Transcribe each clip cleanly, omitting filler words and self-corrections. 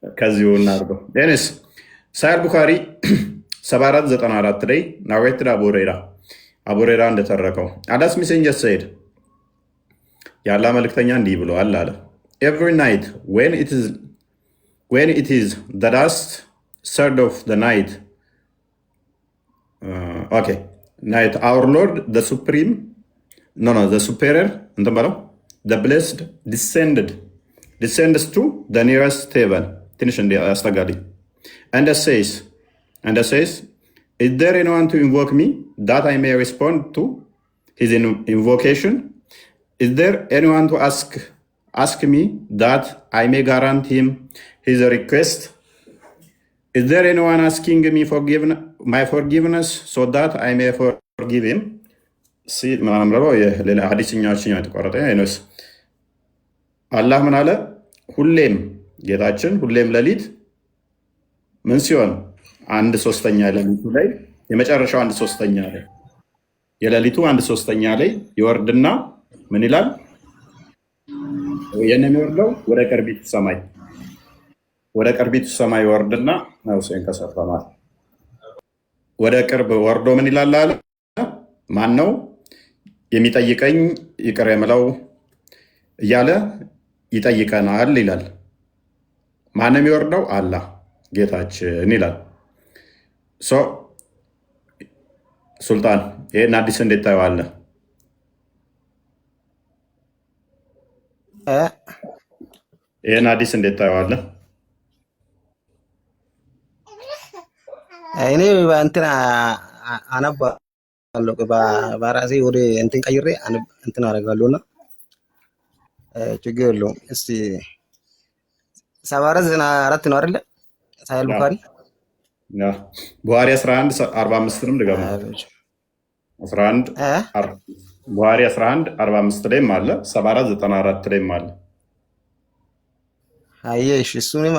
ከዚሁ እናድርገው። ኔስ ሳይል ቡኻሪ 7494 ላይ ናሬትድ አቡሬራ እንደተረከው አላስ ሜሴንጀር ሰይድ የአላህ መልእክተኛ እንዲህ ብለዋል አለ ኤቭሪ ናይት when it is the last third of the night night our Lord the supreme the superior the blessed descends to the nearest heaven ትንሽ ያስጠጋልኝ and says is there anyone to invoke me that I may respond to his invocation? Is there anyone to ask me that I may grant him his request? Is there anyone asking me my forgiveness so that I may forgive him? See, ሌላ ሐዲስኛዎችን የተቆረጠ አይነስ አላህ ምን አለ? ሁሌም ጌታችን ሁሌም ሌሊት ምን ሲሆን 1/3 ሌሊቱ ላይ የመጨረሻው 1/3 ላይ የሌሊቱ 1/3 ላይ ይወርድና ምን ይላል? የሚወርደው ወደ ቅርቢቱ ሰማይ ይወርድና ነው ሰን ከሰፈማል ወደ ቅርብ ወርዶ ምን ይላል አለ? ማን ነው የሚጠይቀኝ ይቅር የምለው እያለ ይጠይቀናል ይላል። ማን ነው የሚወርደው? አላህ ጌታችን ይላል። ሱልጣን ይሄን አዲስ እንዴት ታየዋለህ? ይሄን አዲስ እንዴት ታየዋለህ? እኔ እንትን አነባለሁ በራሴ ወደ እንትን ቀይሬ እንትን አደርጋለሁና ችግር የለውም። እስቲ 7494 ነው አይደለ? ሳይል ቡኻሪ ቡኻሪ 11:45ንም ድገሙ። 11 ቡኻሪ 11:45 ላይም አለ 7494 ላይም አለ። አየሽ እሱንም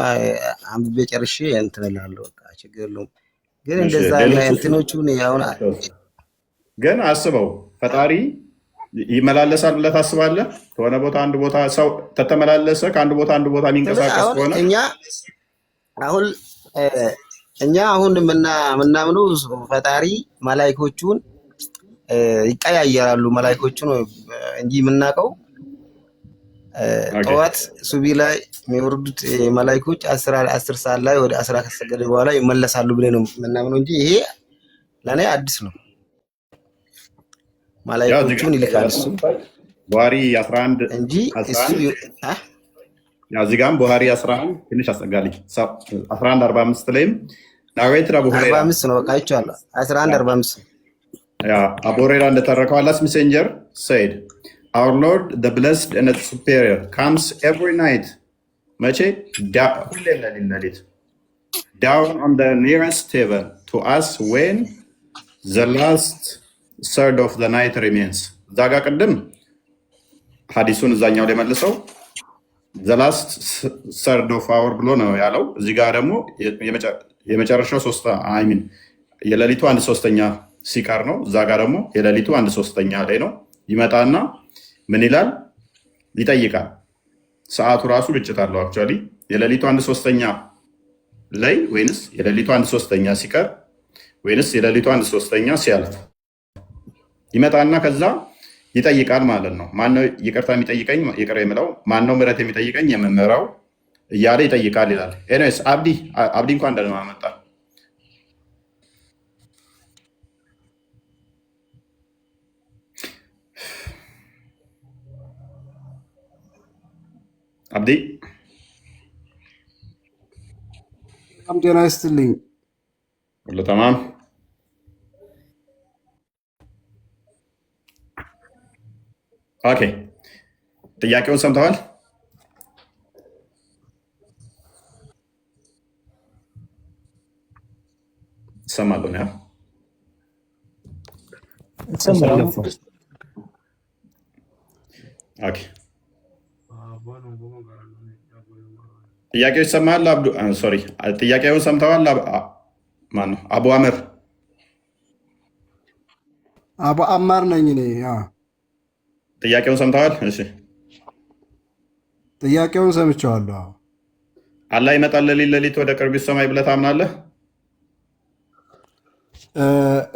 አንብቤ ጨርሼ እንትን እላለሁ። በቃ ችግር የለውም። ግን እንደዛ እንትኖቹን ያውና ግን አስበው ፈጣሪ ይመላለሳል ብለህ ታስባለህ? ከሆነ ቦታ አንድ ቦታ ሰው ተተመላለሰ ከአንድ ቦታ አንድ ቦታ የሚንቀሳቀስ ከሆነ እኛ አሁን ምናምነው ፈጣሪ መላእክቶቹን ይቀያየራሉ መላእክቶቹን እንጂ የምናውቀው ጠዋት ሱቢ ላይ የሚወርዱት መላእክቶች 10 ሰዓት ላይ ወደ 10 ከሰገደ በኋላ ይመለሳሉ ብለን ነው ምናምነው እንጂ ይሄ ለኔ አዲስ ነው። መላእክቶቹን ይልካል እሱ ቡኻሪ 11 እንጂ እሱ እዚህ ጋርም ቡኻሪ 11 ትንሽ አስጠጋልኝ 11:45 ላይም ናሬትድ አቡ ሁረይራ 45 ነው። በቃ አይቻለሁ 11:45 አቡ ሁረይራ እንደተረከው አላስ ሜሴንጀር said our Lord the blessed and the superior comes every night መቼ ሁሌም ሌሊት down on the nearest heaven to us when the last third of the night remains እዛ ጋ ቅድም ሐዲሱን እዛኛው ላይ መልሰው the last third of hour ብሎ ነው ያለው። እዚህ ጋር ደግሞ የመጨረሻው የሌሊቱ 1/3 ሲቀር ነው። እዛ ጋር ደግሞ የሌሊቱ 1/3 ላይ ነው። ይመጣና ምን ይላል? ይጠይቃል። ሰዓቱ ራሱ ግጭት አለው። አክቹዋሊ የሌሊቱ 1/3 ላይ ወይንስ የሌሊቱ 1/3 ሲቀር ወይንስ የሌሊቱ 1/3 ሲያልፍ ይመጣና ከዛ ይጠይቃል ማለት ነው። ማነው ይቅርታ የሚጠይቀኝ ይቅር የምለው? ማነው ምሕረት የሚጠይቀኝ የምምረው? እያለ ይጠይቃል ይላል። ኤኒዌይስ አብዲ እንኳን ደህና መጣ። አብዲ ጤና ይስጥልኝ። ሁሉ ተማም? ኦኬ ጥያቄውን ሰምተዋል? ይሰማሉ ነው? ኦኬ ጥያቄው ይሰማል? ሶሪ ጥያቄውን ሰምተዋል? ማነው? አቡ አመር አቡ አማር ነኝ እኔ። ጥያቄውን ሰምተዋል? እሺ ጥያቄውን ሰምቼዋለሁ። አላህ ይመጣል ሌሊት ወደ ቅርቢቱ ሰማይ ብለህ ታምናለህ?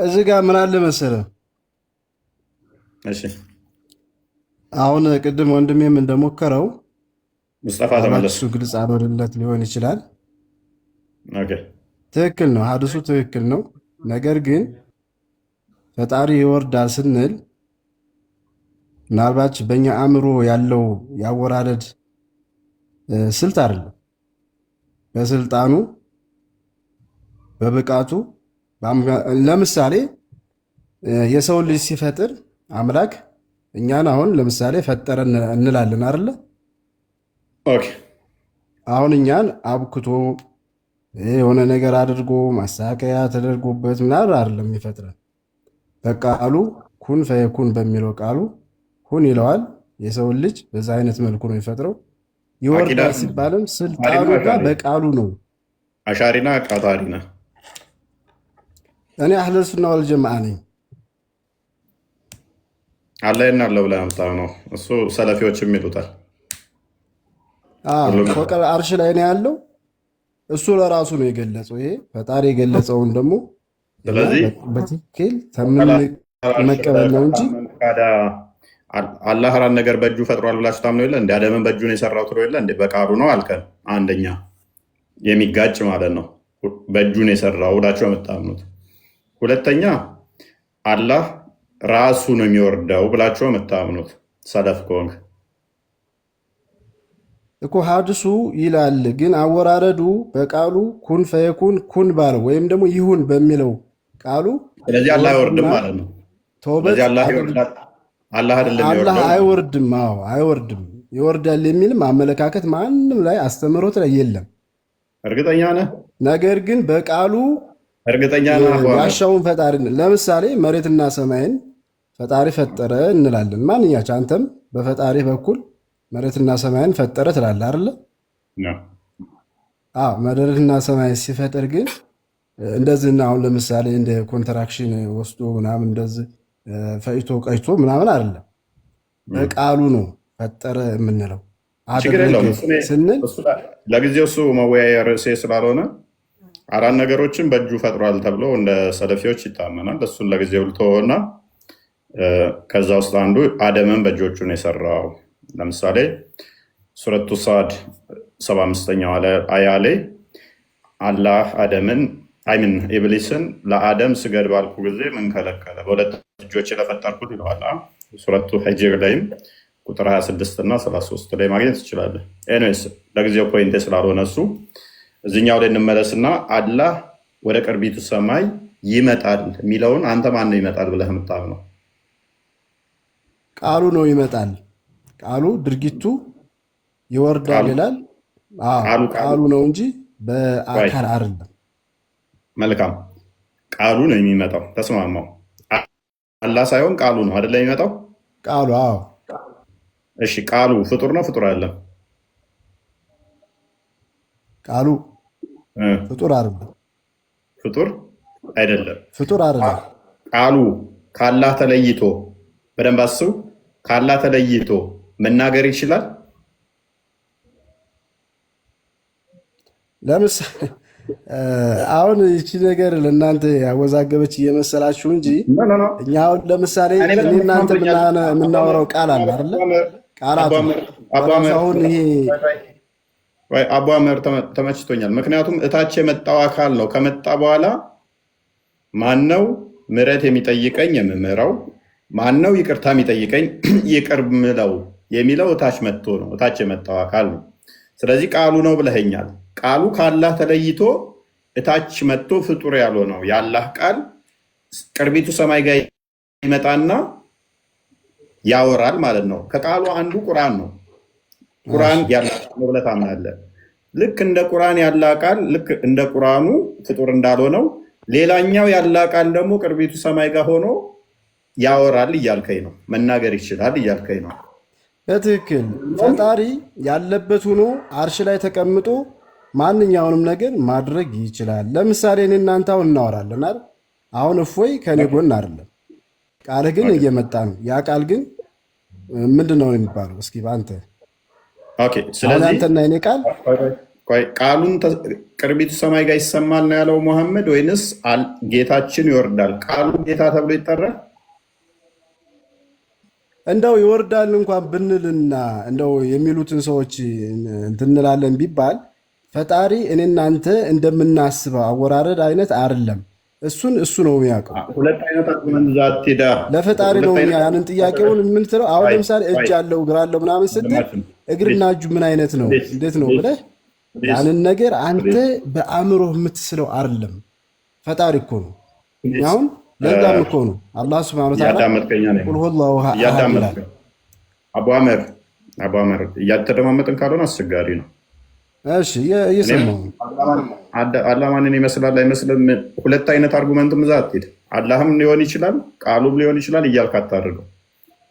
እዚህ ጋር ምን አለ መሰለህ፣ እሺ አሁን ቅድም ወንድሜም እንደሞከረው ሙስጠፋ ምናልባት ተመለስ። እሱ ግልጽ አልሆነለት ሊሆን ይችላል። ኦኬ ትክክል ነው፣ ሀዲሱ ትክክል ነው። ነገር ግን ፈጣሪ ይወርዳል ስንል ምናልባት በእኛ አእምሮ ያለው ያወራረድ ስልት አይደለም። በስልጣኑ በብቃቱ ለምሳሌ የሰው ልጅ ሲፈጥር አምላክ እኛን አሁን ለምሳሌ ፈጠረ እንላለን አይደለ? ኦኬ አሁን እኛን አብክቶ የሆነ ነገር አድርጎ ማስተካከያ ተደርጎበት ምናምን አይደለም የሚፈጥረን። በቃሉ ኩን ፈየኩን በሚለው ቃሉ ሁን ይለዋል። የሰውን ልጅ በዛ አይነት መልኩ ነው የሚፈጥረው። ይወርዳል ሲባልም ስልጣኑ ጋር በቃሉ ነው። አሻሪና ቃጣሪና እኔ አህለል ሱና ወል ጀማዓ ነኝ። አላህ ይናለው ብለህ ነው። እሱ ሰለፊዎችም ይሉታል። ፎቀል አርሽ ላይ ነው ያለው። እሱ ለራሱ ነው የገለጸው። ይሄ ፈጣሪ የገለጸውን ደግሞ ስለዚህ በትክክል መቀበል ነው እንጂ አላህ ራን ነገር በእጁ ፈጥሯል ብላችሁ ታምነው የለ እንደ አደምን በእጁ ነው የሰራው ትሎ የለ እንደ በቃሉ ነው አልከን። አንደኛ የሚጋጭ ማለት ነው። በእጁ ነው የሰራው ብላችሁ የምታምኑት። ሁለተኛ አላህ ራሱ ነው የሚወርደው ብላችሁ የምታምኑት ሰለፍ ከሆንክ እኮ ሀዲሱ ይላል። ግን አወራረዱ በቃሉ ኩን ፈየኩን ኩን ባለው ወይም ደግሞ ይሁን በሚለው ቃሉ ስለዚህ አላህ አይወርድም ማለት ነው። ስለዚህ አላህ አይወርድም። አዎ አይወርድም። ይወርዳል የሚልም አመለካከት ማንም ላይ አስተምህሮት ላይ የለም። እርግጠኛ ነህ? ነገር ግን በቃሉ እርግጠኛ ነህ? ያሻውን ፈጣሪ ለምሳሌ መሬትና ሰማይን ፈጣሪ ፈጠረ እንላለን። ማንኛች አንተም በፈጣሪ በኩል መሬትና ሰማይን ፈጠረ ትላለህ አይደለ? አዎ መሬትና ሰማይ ሲፈጥር ግን እንደዚህ እና አሁን ለምሳሌ እንደ ኮንትራክሽን ወስዶ ምናምን እንደዚህ ፈይቶ ቀይቶ ምናምን አይደለም። በቃሉ ነው ፈጠረ የምንለው። ችግር የለውም ስንል ለጊዜው እሱ መወያያ ርዕሴ ስላልሆነ አራት ነገሮችን በእጁ ፈጥሯል ተብሎ እንደ ሰለፊዎች ይታመናል። እሱን ለጊዜው ልተወውና ከዛ ውስጥ አንዱ አደምን በእጆቹ ነው የሰራው። ለምሳሌ ሱረቱ ሳድ 75ኛው አያ ላይ አላህ አደምን አይምን ኢብሊስን ለአደም ስገድ ባልኩ ጊዜ ምን ከለከለ? በሁለት እጆች ለፈጠርኩት ይለዋል። ሱረቱ ሂጅር ላይም ቁጥር 26 እና 33 ላይ ማግኘት ትችላለህ። ኤኒዌይስ ለጊዜው ፖይንቴ ስላልሆነ እሱ እዚኛው ላይ እንመለስና አላህ ወደ ቅርቢቱ ሰማይ ይመጣል የሚለውን አንተ ማን ነው ይመጣል ብለህ የምታምነው? ቃሉ ነው ይመጣል። ቃሉ ድርጊቱ ይወርዳል ይላል። ቃሉ ነው እንጂ በአካል አይደለም። መልካም ቃሉ ነው የሚመጣው። ተስማማው። አላህ ሳይሆን ቃሉ ነው አይደለ የሚመጣው? ቃሉ አዎ። እሺ ቃሉ ፍጡር ነው ፍጡር አይደለም? ቃሉ ፍጡር አይደለም። ፍጡር አይደለም። ፍጡር አይደለም። ቃሉ ካላህ ተለይቶ በደንብ አስቡ። ካላህ ተለይቶ መናገር ይችላል? ለምሳሌ አሁን ይቺ ነገር ለእናንተ ያወዛገበች እየመሰላችሁ እንጂ እኛ አሁን ለምሳሌ እኔ እናንተ የምናወራው ቃል አለ አይደለ? ቃላቱ አሁን ይሄ አቡ አመር ተመችቶኛል። ምክንያቱም እታች የመጣው አካል ነው። ከመጣ በኋላ ማነው ምሕረት የሚጠይቀኝ የምምረው፣ ማነው ይቅርታ የሚጠይቀኝ ይቅር ምለው የሚለው እታች መጥቶ ነው። እታች የመጣው አካል ነው። ስለዚህ ቃሉ ነው ብለኸኛል። ቃሉ ከአላህ ተለይቶ እታች መጥቶ ፍጡር ያልሆነው የአላህ ቃል ቅርቢቱ ሰማይ ጋር ይመጣና ያወራል ማለት ነው። ከቃሉ አንዱ ቁርአን ነው። ቁርአን ያለ ብለህ ታምናለህ። ልክ እንደ ቁርአን ያለ ቃል ልክ እንደ ቁርአኑ ፍጡር እንዳልሆነው ሌላኛው ያለ ቃል ደግሞ ቅርቢቱ ሰማይ ጋር ሆኖ ያወራል እያልከኝ ነው። መናገር ይችላል እያልከኝ ነው። በትክክል ፈጣሪ ያለበት ሆኖ አርሽ ላይ ተቀምጦ ማንኛውንም ነገር ማድረግ ይችላል። ለምሳሌ እኔ እናንተ አሁን እናወራለን አይደል? አሁን እፎይ ከኔ ጎን አይደለም፣ ቃልህ ግን እየመጣ ነው። ያ ቃል ግን ምንድን ነው የሚባለው? እስኪ በአንተ ስለዚህ አንተና የኔ ቃል ቆይ ቃሉን ቅርቢቱ ሰማይ ጋር ይሰማል ነው ያለው መሐመድ ወይንስ ጌታችን ይወርዳል? ቃሉ ጌታ ተብሎ ይጠራል? እንደው ይወርዳል እንኳን ብንልና እንደው የሚሉትን ሰዎች እንትንላለን ቢባል ፈጣሪ እኔ እናንተ እንደምናስበው አወራረድ አይነት አይደለም። እሱ ነው የሚያውቀው። ሁለት አይነት አርጉመንት ዛቲዳ ለፈጣሪ ነው እኛ ያንን ጥያቄውን የምንትለው። አሁን ለምሳሌ እጅ አለው እግር አለው ምናምን ስትል እግርና እጁ ምን አይነት ነው እንዴት ነው ብለህ ያንን ነገር አንተ በአእምሮ የምትስለው አይደለም። ፈጣሪ እኮ ነው። አሁን ለዛም እኮ ነው አላህ ሱብሓነሁ ወተዓላ ቁል ሁወላሁ አሐድ ይላል። አቡ አመር እያተደማመጥን ካልሆነ አስቸጋሪ ነው። እሺ እየሰማሁ አላህ ማንን ይመስላል አይመስልም? ሁለት አይነት አርጉመንትም እዛ አትሄድ። አላህም ሊሆን ይችላል ቃሉም ሊሆን ይችላል እያልክ አታድርገው።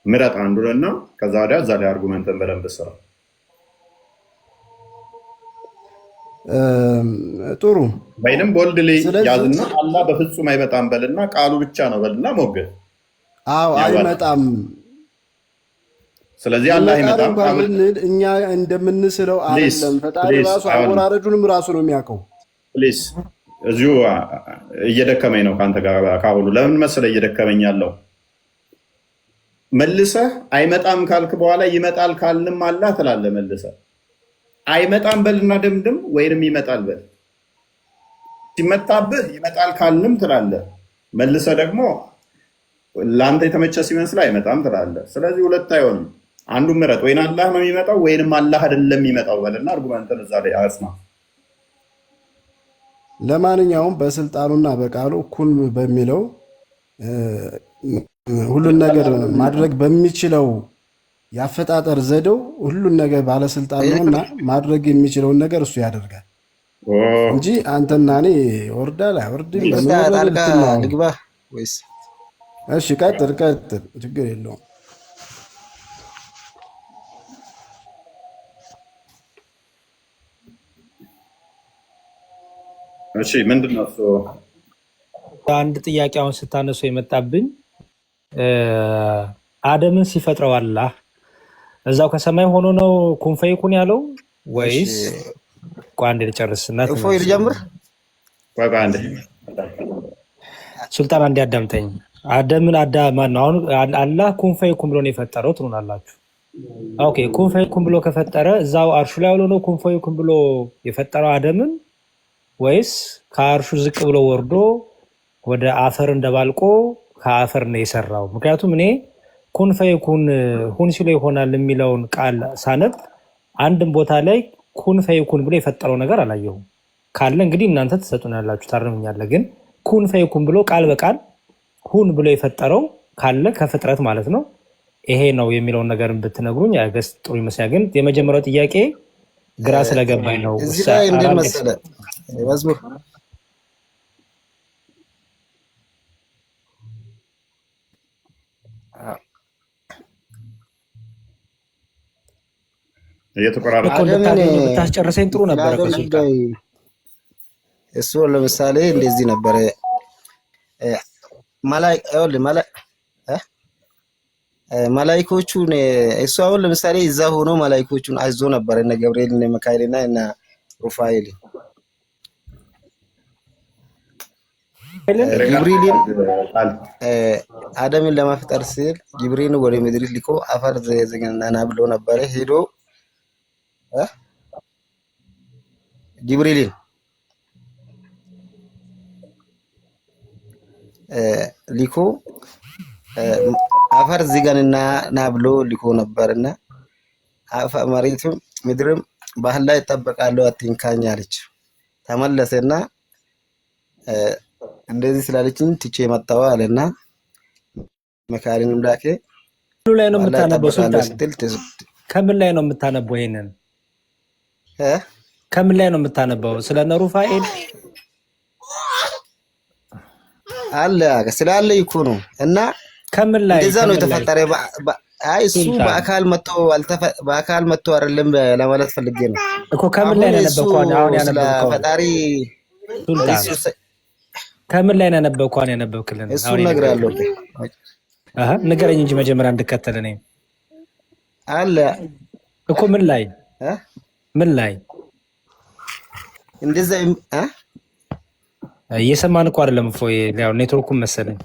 ምረጥ አንዱንና ከዛ ወዲያ እዛ ላይ አርጉመንትን በደንብ ስራ። ጥሩ ወይንም ቦልድ ላይ ያዝና አላህ በፍጹም አይመጣም በልና ቃሉ ብቻ ነው በልና ሞገድ። አዎ አይመጣም። ስለዚህ አላህ አይመጣም ብንል እኛ እንደምንስለው አይደለም። ፈጣሪ ራሱ አወራረዱንም ራሱ ነው የሚያውቀው። ፕሊዝ እዚሁ እየደከመኝ ነው ከአንተ ጋር ካሁሉ። ለምን መሰለህ እየደከመኝ ያለው መልሰህ አይመጣም ካልክ በኋላ ይመጣል ካልንም አላህ ትላለህ። መልሰህ አይመጣም በልና ደምድም ወይንም ይመጣል በል። ሲመጣብህ ይመጣል ካልንም ትላለህ። መልሰህ ደግሞ ለአንተ የተመቸ ሲመስል አይመጣም ትላለህ። ስለዚህ ሁለት አይሆንም። አንዱ ምረጥ። ወይን አላህ ነው የሚመጣው ወይንም አላህ አይደለም የሚመጣው በልና አርጉመንትን እዛ ላይ አስማ። ለማንኛውም በስልጣኑና በቃሉ ኩን በሚለው ሁሉን ነገር ማድረግ በሚችለው ያፈጣጠር ዘዴው ሁሉን ነገር ባለስልጣን ነውና ማድረግ የሚችለውን ነገር እሱ ያደርጋል እንጂ አንተና እኔ ወርዳል አይወርድም ልግባ ወይስ? እሺ ቀጥል፣ ችግር የለውም። እሺ ምንድን ነው እሱ? አንድ ጥያቄ አሁን ስታነሱ የመጣብኝ አደምን ሲፈጥረው አላህ እዛው ከሰማይ ሆኖ ነው ኩን ፈይኩን ያለው ወይስ? አንዴ ልጨርስና እፎይ ልጀምር። ሱልጣን አንዴ አዳምጠኝ። አደምን ማን ነው አሁን አላህ ኩን ፈይኩን ብሎ ነው የፈጠረው ትሉናላችሁ። ኦኬ ኩን ፈይኩን ብሎ ከፈጠረ እዛው አርሹ ላይ ሆኖ ነው ኩን ፈይኩን ብሎ የፈጠረው አደምን ወይስ ከአርሹ ዝቅ ብሎ ወርዶ ወደ አፈር እንደባልቆ ከአፈር ነው የሰራው? ምክንያቱም እኔ ኩን ፈይኩን ሁን ሲሎ ይሆናል የሚለውን ቃል ሳነብ አንድም ቦታ ላይ ኩን ፈይኩን ብሎ የፈጠረው ነገር አላየሁም። ካለ እንግዲህ እናንተ ትሰጡናላችሁ፣ ታርሙኛለህ። ግን ኩን ፈይኩን ብሎ ቃል በቃል ሁን ብሎ የፈጠረው ካለ ከፍጥረት ማለት ነው ይሄ ነው የሚለውን ነገር ብትነግሩኝ ያገስ ጥሩ ይመስላል። ግን የመጀመሪያው ጥያቄ ግራ ስለገባኝ ነው። እዚህ ላይ እንዴት መሰለህ መዝሙር ብታስጨርሰኝ ጥሩ ነበረ። እሱ ለምሳሌ እንደዚህ ነበረ መላእክቶቹን እሱ አሁን ለምሳሌ እዛ ሆኖ መላእክቶቹን አዞ ነበር እነ ገብርኤል እነ ሚካኤልና እነ ሩፋኤል ጅብሪልን አደምን ለመፍጠር ሲል ጅብሪልን ወደ ምድር ልኮ አፈር ዘገናና ብሎ ነበር ሄዶ ጅብሪልን ሊኮ አፈር ዝጋንና ና ብሎ ሊኮ ነበርና መሬቱም ምድርም ባህል ላይ ተጠበቃለሁ አትንካኝ አለች። ተመለሰና እንደዚህ ስላለችኝ ትቼ መጣሁ አለና መካሪንም ላከ። ከምን ላይ ነው የምታነበው ሱልጣን? ከምን ላይ ነው የምታነበው? ይሄንን ከምን ላይ ነው የምታነበው? ስለ ሩፋኤል አለ ስላለ እኮ ነው። እና ከምን ላይ እንደዛ ነው የተፈጠረ። አይ እሱ በአካል መጥቶ አይደለም ለማለት ፈልጌ ነው እኮ። ከምን ላይ ነው ያነበብከው? አሁን ያነበብከው ፈጣሪ ከምን ላይ ነው ያነበብከው? አሁን ያነበብክልን እሱ እነግርሃለሁ። ንገረኝ እንጂ መጀመሪያ እንድከተል እኔ አለ እኮ። ምን ላይ እንደዛ እየሰማን እኮ አይደለም። እፎይ ያው ኔትወርኩም መሰለኝ።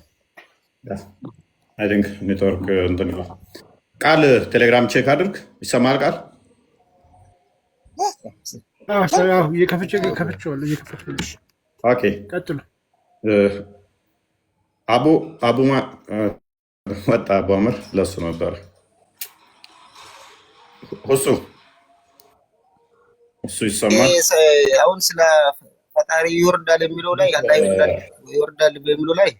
አይ ቲንክ ኔትወርክ እንትን ነው። ቃል ቴሌግራም ቼክ አድርግ። ይሰማል ቃል? ከፍቼዋለሁ። ኦኬ ቀጥሉ። አቡማ ወጣ። አቡ አምር ለሱ ነበር። እሱ ይሰማል። አሁን ስለ ፈጣሪ ይወርዳል የሚለው ላይ አላህ ይወርዳል በሚለው ላይ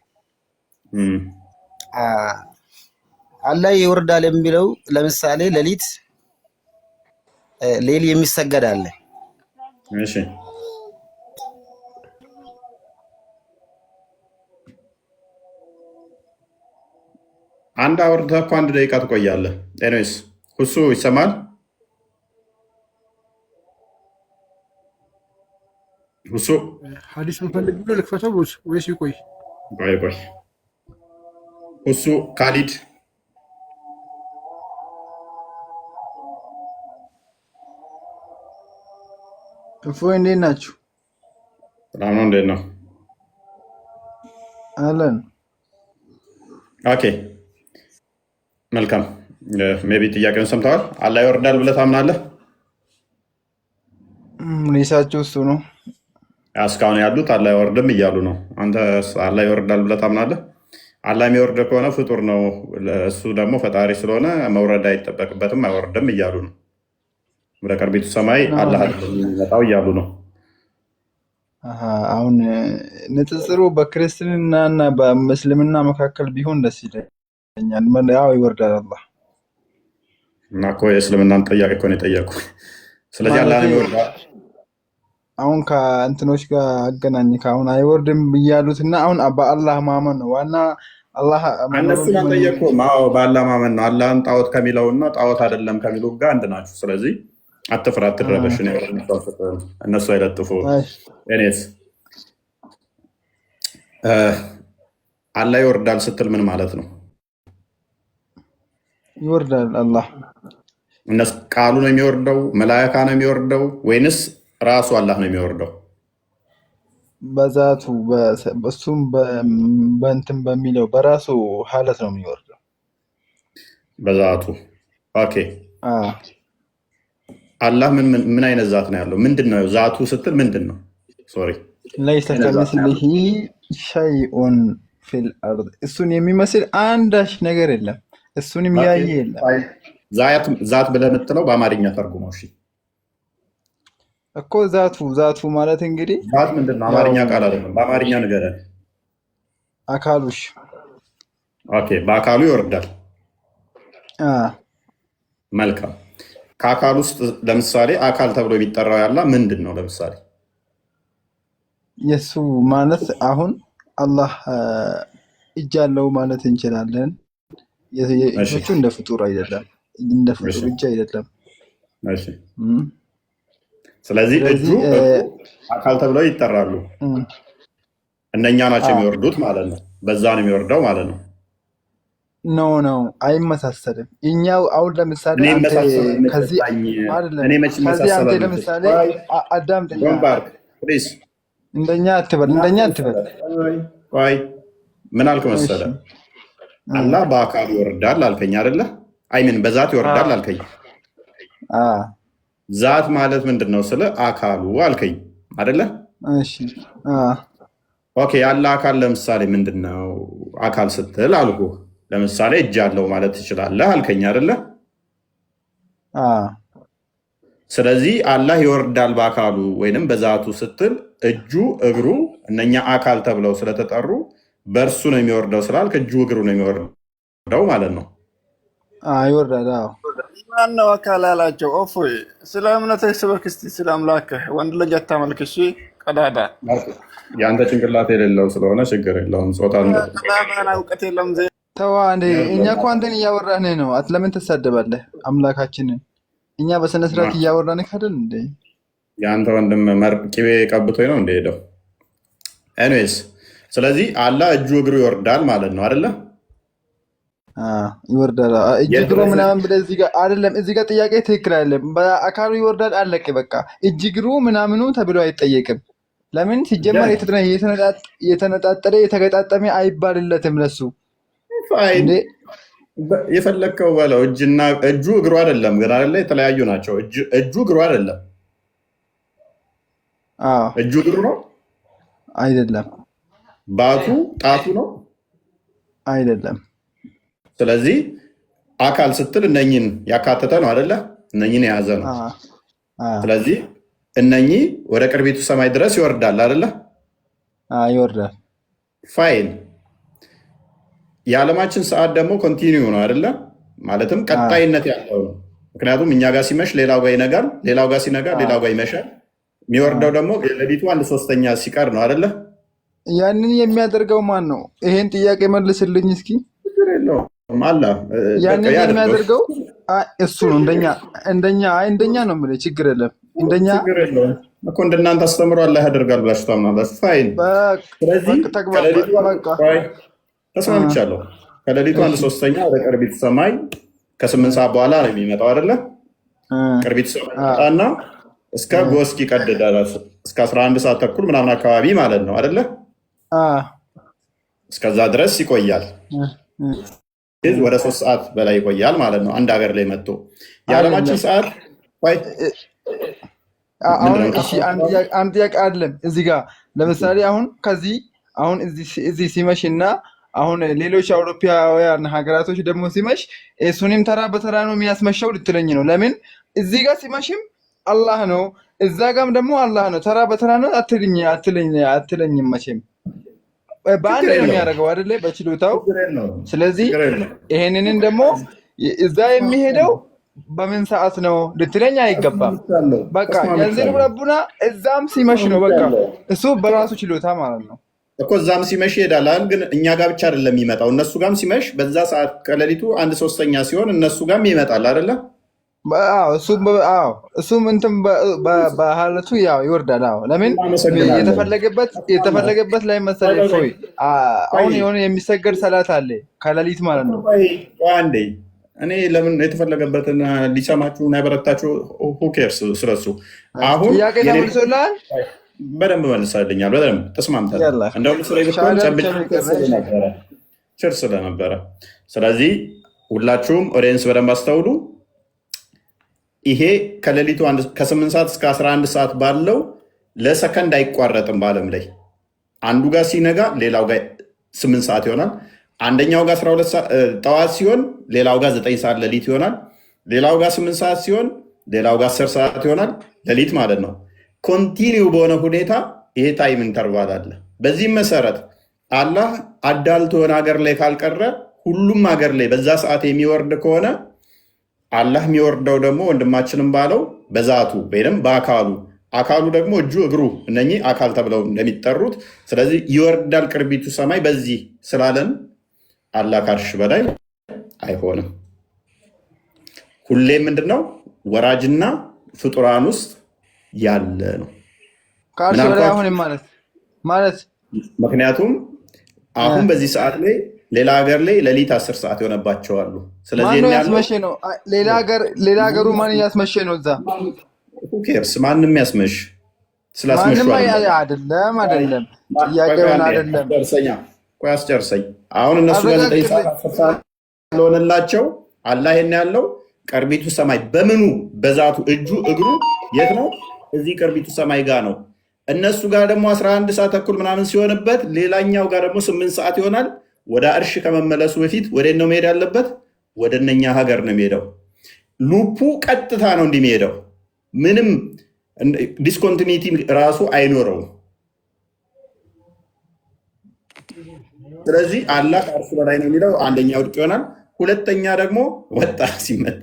አላህ ይወርዳል የሚለው ለምሳሌ ሌሊት የሚሰገድ አለ። እሺ አንድ አውርተህ እኮ 1 ደቂቃ ትቆያለህ። ኤኒዌይስ እሱ ይሰማል። እሱ ሐዲስ መፈልግ ብሎ ልክፈተው ወይስ ይቆይ? ቆይ እሱ ካሊድ እፎይ እንዴት ናችሁ? ሰላም ነው። እንዴት ነው? አለን። ኦኬ መልካም። ሜቢ ጥያቄውን ሰምተዋል። አላህ ይወርዳል ብለህ ታምናለህ? ሬሳቸው እሱ ነው። እስካሁን ያሉት አላህ አይወርድም እያሉ ነው። አንተ አላህ ይወርዳል ብለህ ታምናለህ? አላህ የሚወርድ ከሆነ ፍጡር ነው፣ እሱ ደግሞ ፈጣሪ ስለሆነ መውረድ አይጠበቅበትም፣ አይወርድም እያሉ ነው። ወደ ቅርቢቱ ሰማይ አላህ የሚመጣው እያሉ ነው። አሁን ንጽጽሩ በክርስትና እና በእስልምና መካከል ቢሆን ደስ ይለኛል። ያው ይወርዳል አላህ እና እኮ የእስልምናን ጥያቄ እኮ ነው የጠየቁ። ስለዚህ አላህ ነው የሚወርዳል። አሁን ከእንትኖች ጋር አገናኝ ከአሁን አይወርድም እያሉት እና አሁን በአላህ ማመን ነው ዋና። አላህ እነሱን አልጠየቁም። በአላህ ማመን ነው። አላህን ጣዖት ከሚለው እና ጣዖት አይደለም ከሚሉ ጋር አንድ ናቸው። ስለዚህ አትፍራ፣ አትረበሽ። እነሱ አይለጥፉ። እኔስ አላህ ይወርዳል ስትል ምን ማለት ነው? ይወርዳል አላህ እነሱ ቃሉ ነው የሚወርደው? መላእክት ነው የሚወርደው? ወይንስ ራሱ አላህ ነው የሚወርደው? በዛቱ በሱም በእንትን በሚለው በራሱ ሀለት ነው የሚወርደው በዛቱ። ኦኬ አላህ ምን አይነት ዛት ነው ያለው? ምንድን ነው ዛቱ ስትል ምንድን ነው? ሶሪ ለይሰ ከሚስሊሂ ሸይኡን ፊል አርድ፣ እሱን የሚመስል አንዳች ነገር የለም፣ እሱንም ያየ የለም። ዛት ብለህ የምትለው በአማርኛ ተርጉመው። እሺ እኮ ዛቱ ማለት እንግዲህ ዛት ምንድን ነው? አማርኛ ቃል አይደለም፣ በአማርኛ ንገረን። አካሉሽ። ኦኬ በአካሉ ይወርዳል። መልካም። ከአካል ውስጥ ለምሳሌ አካል ተብሎ የሚጠራው ያለ ምንድን ነው? ለምሳሌ የሱ ማለት አሁን አላህ እጅ አለው ማለት እንችላለን። እጆቹ እንደ ፍጡር አይደለም፣ እንደ ፍጡር እጅ አይደለም። ስለዚህ እጁ አካል ተብለው ይጠራሉ። እነኛ ናቸው የሚወርዱት ማለት ነው። በዛ ነው የሚወርደው ማለት ነው። ኖ አይመሳሰልም። እኛው አሁን ለምሳሌ ከዚህ አንተ ለምሳሌ አዳምጠኛ፣ እንደኛ አትበል። ቆይ ምን አልክ መሰለህ? አላህ በአካል ይወርዳል አልከኝ አይደለ? አይምን በዛት ይወርዳል አልከኝ። ዛት ማለት ምንድን ነው ስለ አካሉ አልከኝ አይደለ? ኦኬ ያለ አካል ለምሳሌ ምንድን ነው አካል ስትል አልኩ። ለምሳሌ እጅ አለው ማለት ትችላለህ አልከኝ አይደለ? ስለዚህ አላህ ይወርዳል በአካሉ ወይንም በዛቱ ስትል እጁ፣ እግሩ እነኛ አካል ተብለው ስለተጠሩ በእርሱ ነው የሚወርደው ስላልክ እጁ፣ እግሩ ነው የሚወርደው ማለት ነው። ይወርዳል። ማነው አካል ያላቸው? እፎይ ስለ እምነትህ ስበክ እስኪ፣ ስለ አምላክህ። ወንድ ልጅ አታመልክ እሺ። ቀዳዳ የአንተ ጭንቅላት የሌለው ስለሆነ ችግር የለውም። ጾታ እውቀት የለም። ተዋ እንዴ! እኛ እኮ አንተን እያወራን ነው። ለምን ትሳደባለህ አምላካችንን? እኛ በስነ ስርዓት እያወራን ካደል እንዴ? የአንተ ወንድም ቅቤ ቀብቶኝ ነው እንደሄደው። ኤኒዌይስ ስለዚህ አላህ እጁ እግሩ ይወርዳል ማለት ነው አይደለ? ይወርዳል። እጅ እግሩ ምናምን ብለህ እዚህ ጋር አይደለም። እዚህ ጋር ጥያቄ ትክክል አይደለም። በአካሉ ይወርዳል አለቀ በቃ። እጅ እግሩ ምናምኑ ተብሎ አይጠየቅም። ለምን ሲጀመር የተነጣጠለ የተገጣጠመ አይባልለትም ለሱ። የፈለግከው በለው። እጁ እግሩ አይደለም ግን አይደለ? የተለያዩ ናቸው። እጁ እግሩ አይደለም። እጁ እግሩ ነው አይደለም። ባቱ ጣቱ ነው አይደለም። ስለዚህ አካል ስትል እነኝን ያካተተ ነው አይደለ? እነኝን የያዘ ነው። ስለዚህ እነኚህ ወደ ቅርቢቱ ሰማይ ድረስ ይወርዳል አይደለ? ይወርዳል። ፋይን። የዓለማችን ሰዓት ደግሞ ኮንቲኒው ነው አይደለ? ማለትም ቀጣይነት ያለው ነው። ምክንያቱም እኛ ጋር ሲመሽ ሌላው ጋር ይነጋል፣ ሌላው ጋር ሲነጋ ሌላው ጋር ይመሻል። የሚወርደው ደግሞ ሌሊቱ 1/3 ሲቀር ነው አይደለ? ያንን የሚያደርገው ማን ነው? ይሄን ጥያቄ መልስልኝ እስኪ። ያንን የሚያደርገው እሱ ነው። እንደኛ ነው የምልህ። ችግር የለም። እንደኛ እኮ እንደናንተ አስተምሮ አላህ ያደርጋል ብላችሁ ታምናላችሁ። ፋይን። ስለዚህ ተስማምቻለሁ። ከሌሊቱ 1/3 ወደ ቅርቢቱ ሰማይ ከ8 ሰዓት በኋላ ነው የሚመጣው አይደለ? ቅርቢቱ ሰማይ ይመጣና እስከ ጎህ እስኪቀድ ድረስ እስከ 11 ሰዓት ተኩል ምናምን አካባቢ ማለት ነው አይደለ? እስከዛ ድረስ ይቆያል። ወደ 3 ሰዓት በላይ ይቆያል ማለት ነው። አንድ ሀገር ላይ መጥቶ የዓለማችን ሰዓት አንድ ጥያቄ አይደለም እዚህ ጋር ለምሳሌ አሁን እዚህ ሲመሽ እና አሁን ሌሎች አውሮፓውያን ሀገራቶች ደግሞ ሲመሽ እሱንም ተራ በተራ ነው የሚያስመሸው ልትለኝ ነው? ለምን እዚህ ጋር ሲመሽም አላህ ነው፣ እዛ ጋም ደግሞ አላህ ነው። ተራ በተራ ነው አትለኝም መቼም በአንድ ነው የሚያደርገው አይደለ? በችሎታው። ስለዚህ ይሄንን ደግሞ እዛ የሚሄደው በምን ሰዓት ነው ልትለኝ አይገባም። በቃ የንዝል ረቡና እዛም ሲመሽ ነው በቃ እሱ በራሱ ችሎታ ማለት ነው እኮ እዛም ሲመሽ ይሄዳል። ግን እኛ ጋር ብቻ አይደለም የሚመጣው፣ እነሱ ጋም ሲመሽ በዛ ሰዓት ከሌሊቱ 1/3 ሲሆን እነሱ ጋም ይመጣል አይደለ? እሱም እንትን በሀለቱ ያው ይወርዳል። ለምን የተፈለገበት ላይ መሰለኝ። አሁን የሆነ የሚሰገድ ሰላት አለ ከሌሊት ማለት ነው። አንዴ እኔ ለምን የተፈለገበትን ሊሰማችሁ እና ያበረታችሁ ሁኬርስ ስለሱ አሁን ጥያቄ ተመልሶልሃል። በደንብ መልሳልኛል። በደንብ ተስማምተናል። እንደውም ችር ስለነበረ ስለዚህ ሁላችሁም ኦዲየንስ በደንብ አስተውሉ። ይሄ ከሌሊቱ ከ8 ሰዓት እስከ 11 ሰዓት ባለው ለሰከንድ አይቋረጥም። በዓለም ላይ አንዱ ጋር ሲነጋ ሌላው ጋር 8 ሰዓት ይሆናል። አንደኛው ጋር 12 ጠዋት ሲሆን ሌላው ጋር 9 ሰዓት ሌሊት ይሆናል። ሌላው ጋር 8 ሰዓት ሲሆን ሌላው ጋር 10 ሰዓት ይሆናል ሌሊት ማለት ነው። ኮንቲኒው በሆነ ሁኔታ ይሄ ታይም ኢንተርቫል አለ። በዚህም መሰረት አላህ አዳልቶ የሆነ ሀገር ላይ ካልቀረ ሁሉም ሀገር ላይ በዛ ሰዓት የሚወርድ ከሆነ አላህ የሚወርደው ደግሞ ወንድማችንም ባለው በዛቱ ወይም አካሉ ደግሞ እጁ እግሩ እነኚህ አካል ተብለው እንደሚጠሩት ስለዚህ ይወርዳል ቅርቢቱ ሰማይ በዚህ ስላለን አላህ ከአርሽ በላይ አይሆንም። ሁሌም ምንድነው ወራጅና ፍጡራን ውስጥ ያለ ነው። ከአርሽ በላይ አይሆንም ማለት ምክንያቱም አሁን በዚህ ሰዓት ላይ ሌላ ሀገር ላይ ሌሊት 10 ሰዓት የሆነባቸዋሉ። ስለዚህ ነው ሌላ ሀገሩ ማን ያስመሸ ነው? እዛ ሁኬርስ ማንም ያስመሽ አይደለም ጥያቄውን አይደለም። ቆይ አስጨርሰኝ። አሁን እነሱ በ9 ሰዓት 10 ሰዓት ስለሆነላቸው አላህ ይሄን ያለው ቅርቢቱ ሰማይ በምኑ በዛቱ እጁ እግሩ የት ነው? እዚህ ቅርቢቱ ሰማይ ጋር ነው። እነሱ ጋር ደግሞ 11 ሰዓት ተኩል ምናምን ሲሆንበት ሌላኛው ጋር ደግሞ 8 ሰዓት ይሆናል። ወደ አርሽ ከመመለሱ በፊት ወደ ነው መሄድ ያለበት? ወደ እነኛ ሀገር ነው የሚሄደው። ሉፑ ቀጥታ ነው እንደሚሄደው፣ ምንም ዲስኮንቲኒቲ ራሱ አይኖረውም። ስለዚህ አላህ ከአርሽ በላይ ነው የሚለው አንደኛ ውድቅ ይሆናል። ሁለተኛ ደግሞ ወጣ ሲመት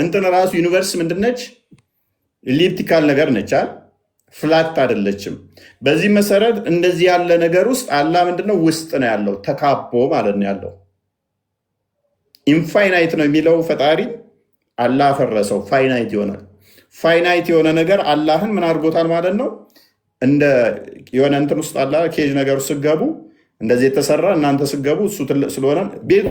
እንትን ራሱ ዩኒቨርስ ምንድነች? ኤሊፕቲካል ነገር ነች፣ ፍላት አይደለችም። በዚህ መሰረት እንደዚህ ያለ ነገር ውስጥ አላህ ምንድነው ውስጥ ነው ያለው፣ ተካቦ ማለት ነው ያለው። ኢንፋይናይት ነው የሚለው ፈጣሪ አላህ ፈረሰው፣ ፋይናይት ይሆናል። ፋይናይት የሆነ ነገር አላህን ምን አድርጎታል ማለት ነው? እንደ የሆነ እንትን ውስጥ አላህ ኬጅ ነገር ውስጥ ስገቡ እንደዚህ የተሰራ እናንተ ስገቡ እሱ ትልቅ ስለሆነ ቤት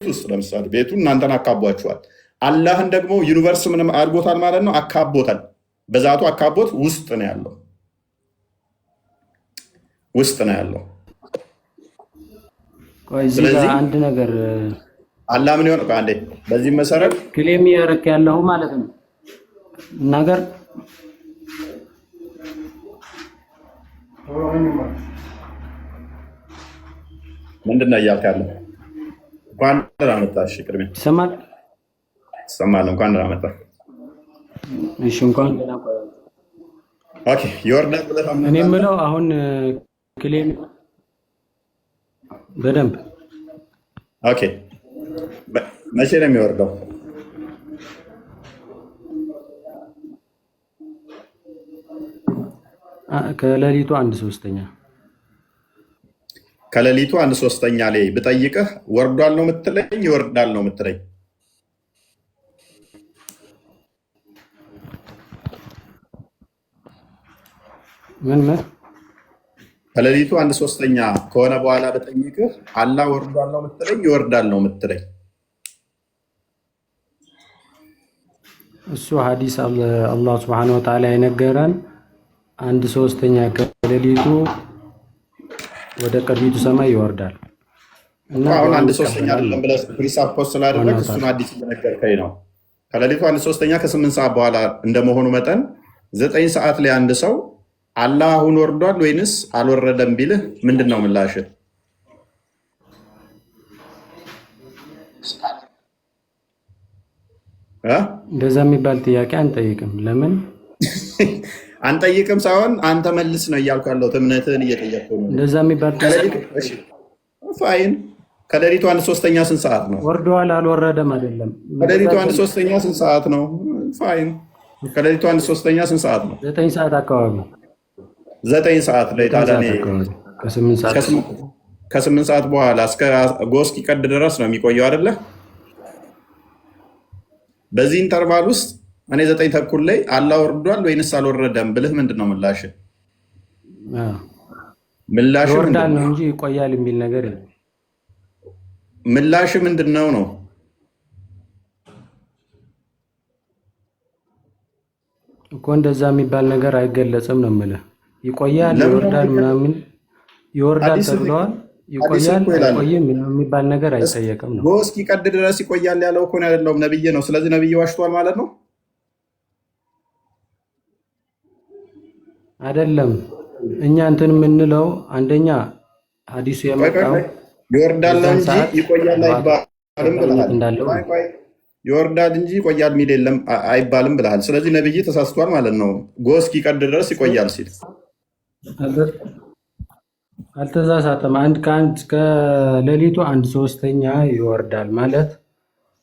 ውስጥ ለምሳሌ ቤቱ እናንተን አካቧችኋል። አላህን ደግሞ ዩኒቨርስ ምንም አድርጎታል ማለት ነው፣ አካቦታል። በዛቱ አካቦት ውስጥ ነው ያለው፣ ውስጥ ነው ያለው። እዚህ ጋር አንድ ነገር አላህ ምን ይሆን አንዴ በዚህ መሰረት ክሌም ያረክ ያለው ማለት ነው ነገር ምንድን ነው እያልክ ያለው? እንኳን ደህና መጣህ። እሺ ቅድሜ ይሰማል ይሰማል። እንኳን ደህና መጣህ። እሺ እንኳን ደህና ቆያችሁ። ኦኬ ዮርዳን ብለህ እኔ የምለው አሁን ክሌም በደንብ ኦኬ መቼ ነው የሚወርደው? ከሌሊቱ 1/3 ከሌሊቱ 1/3 ላይ ብጠይቅህ ወርዷል ነው የምትለኝ? ይወርዳል ነው የምትለኝ? ምን ከሌሊቱ 1/3 ከሆነ በኋላ ብጠይቅህ አላህ ወርዷል ነው የምትለኝ? ይወርዳል ነው የምትለኝ? እሱ ሐዲስ አላህ Subhanahu Wa Ta'ala የነገረን 1/3 ከሌሊቱ ወደ ቀድሚቱ ሰማይ ይወርዳል እና አሁን 1/3 አይደለም ብለህ ፕሪሳፖዝ ስላደረግ እሱን አዲስ እየነገርከኝ ነው። ከሌሊቱ 1/3 ከ8 ሰዓት በኋላ እንደመሆኑ መጠን 9 ሰዓት ላይ አንድ ሰው አላህ አሁን ወርዷል ወይንስ አልወረደም ቢልህ ምንድን ነው ምላሽ? እንደዛ የሚባል ጥያቄ አንጠይቅም። ለምን አንጠይቅም ሳይሆን አንተ መልስ ነው እያልኩ ያለሁት፣ እምነትህን እየጠየቅኩ ነው። እንደዛ የሚባል ፋይን። ከሌሊቱ 1/3 ስንት ሰዓት ነው? ወርዷል አልወረደም አይደለም። ከሌሊቱ 1/3 ስንት ሰዓት ነው? ፋይን። ከሌሊቱ 1/3 ስንት ሰዓት ነው? 9 ሰዓት አካባቢ። 9 ሰዓት ላይ ታዲያ ከ8 ሰዓት በኋላ እስከ ጎህ እስኪቀድ ድረስ ነው የሚቆየው አይደለ? በዚህ ኢንተርቫል ውስጥ እኔ 9 ተኩል ላይ አላህ ወርዷል ወይንስ አልወረደም ብልህ ምንድን ነው ምላሽ? ምላሽ ይወርዳል ነው እንጂ ይቆያል የሚል ነገር የለም። ምላሽ ምንድን ነው ነው? እኮ እንደዛ የሚባል ነገር አይገለጽም ነው የምልህ። ይቆያል ይወርዳል ምናምን ይወርዳል ተብለዋል። ይቆያል አይቆይም የሚባል ነገር አይጠየቅም ነው። ጎህ እስኪቀድ ድረስ ይቆያል ያለው እኮ ነው አይደለም? ነብይ ነው። ስለዚህ ነብይ ዋሽቷል ማለት ነው አይደለም? እኛ እንትን የምንለው አንደኛ ሐዲሱ የመጣው ይወርዳል እንጂ ይቆያል አይባልም ብለሃል። ይወርዳል እንጂ ይቆያል የሚል የለም አይባልም ብለሃል። ስለዚህ ነብይ ተሳስቷል ማለት ነው። ጎህ እስኪቀድ ድረስ ይቆያል ሲል አልተሳሳተም። ከሌሊቱ 1/3 ይወርዳል ማለት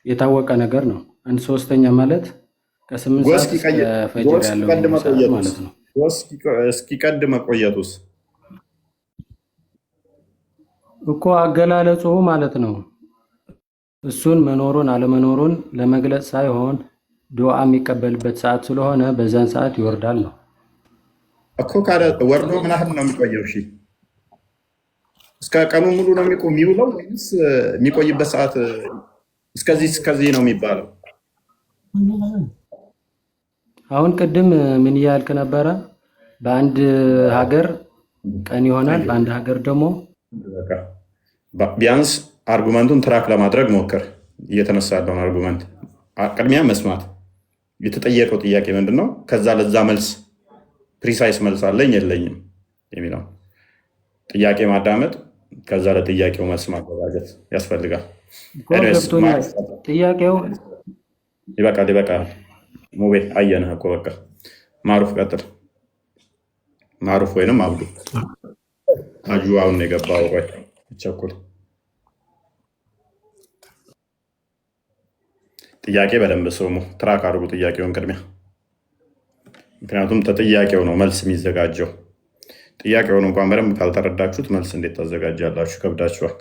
የታወቀ ነገር ነው። 1/3 ማለት ከ8 ሰዓት እስከ ፈጅር ያለው ማለት ነው። እስኪቀድ መቆየቱስ እኮ አገላለጹ ማለት ነው። እሱን መኖሩን አለመኖሩን ለመግለጽ ሳይሆን ዱዓ የሚቀበልበት ሰዓት ስለሆነ በዛን ሰዓት ይወርዳል ነው እኮ። ወርዶ ምን ያህል ነው የሚቆየው? እሺ እስከ ቀኑ ሙሉ ነው የሚውለው ወይስ የሚቆይበት ሰዓት እስከዚህ ነው የሚባለው? አሁን ቅድም ምን እያልክ ነበረ? በአንድ ሀገር ቀን ይሆናል፣ በአንድ ሀገር ደግሞ ቢያንስ አርጉመንቱን ትራክ ለማድረግ ሞክር። እየተነሳ ያለውን አርጉመንት ቅድሚያ መስማት። የተጠየቀው ጥያቄ ምንድን ነው? ከዛ ለዛ መልስ ፕሪሳይስ መልስ አለኝ የለኝም የሚለው ጥያቄ ማዳመጥ፣ ከዛ ለጥያቄው መልስ ማዘጋጀት ያስፈልጋል። ጥያቄው ይበቃል። ሙቤ አየንህ እኮ በቃ። ማሩፍ ቀጥል። ማሩፍ ወይንም አብዱ አጁ አሁን የገባው ቆይ ቸኩል። ጥያቄ በደንብ ስሙ፣ ትራክ አድርጉ ጥያቄውን ቅድሚያ። ምክንያቱም ተጥያቄው ነው መልስ የሚዘጋጀው። ጥያቄውን እንኳን በደንብ ካልተረዳችሁት መልስ እንዴት ታዘጋጃላችሁ? ከብዳችኋል።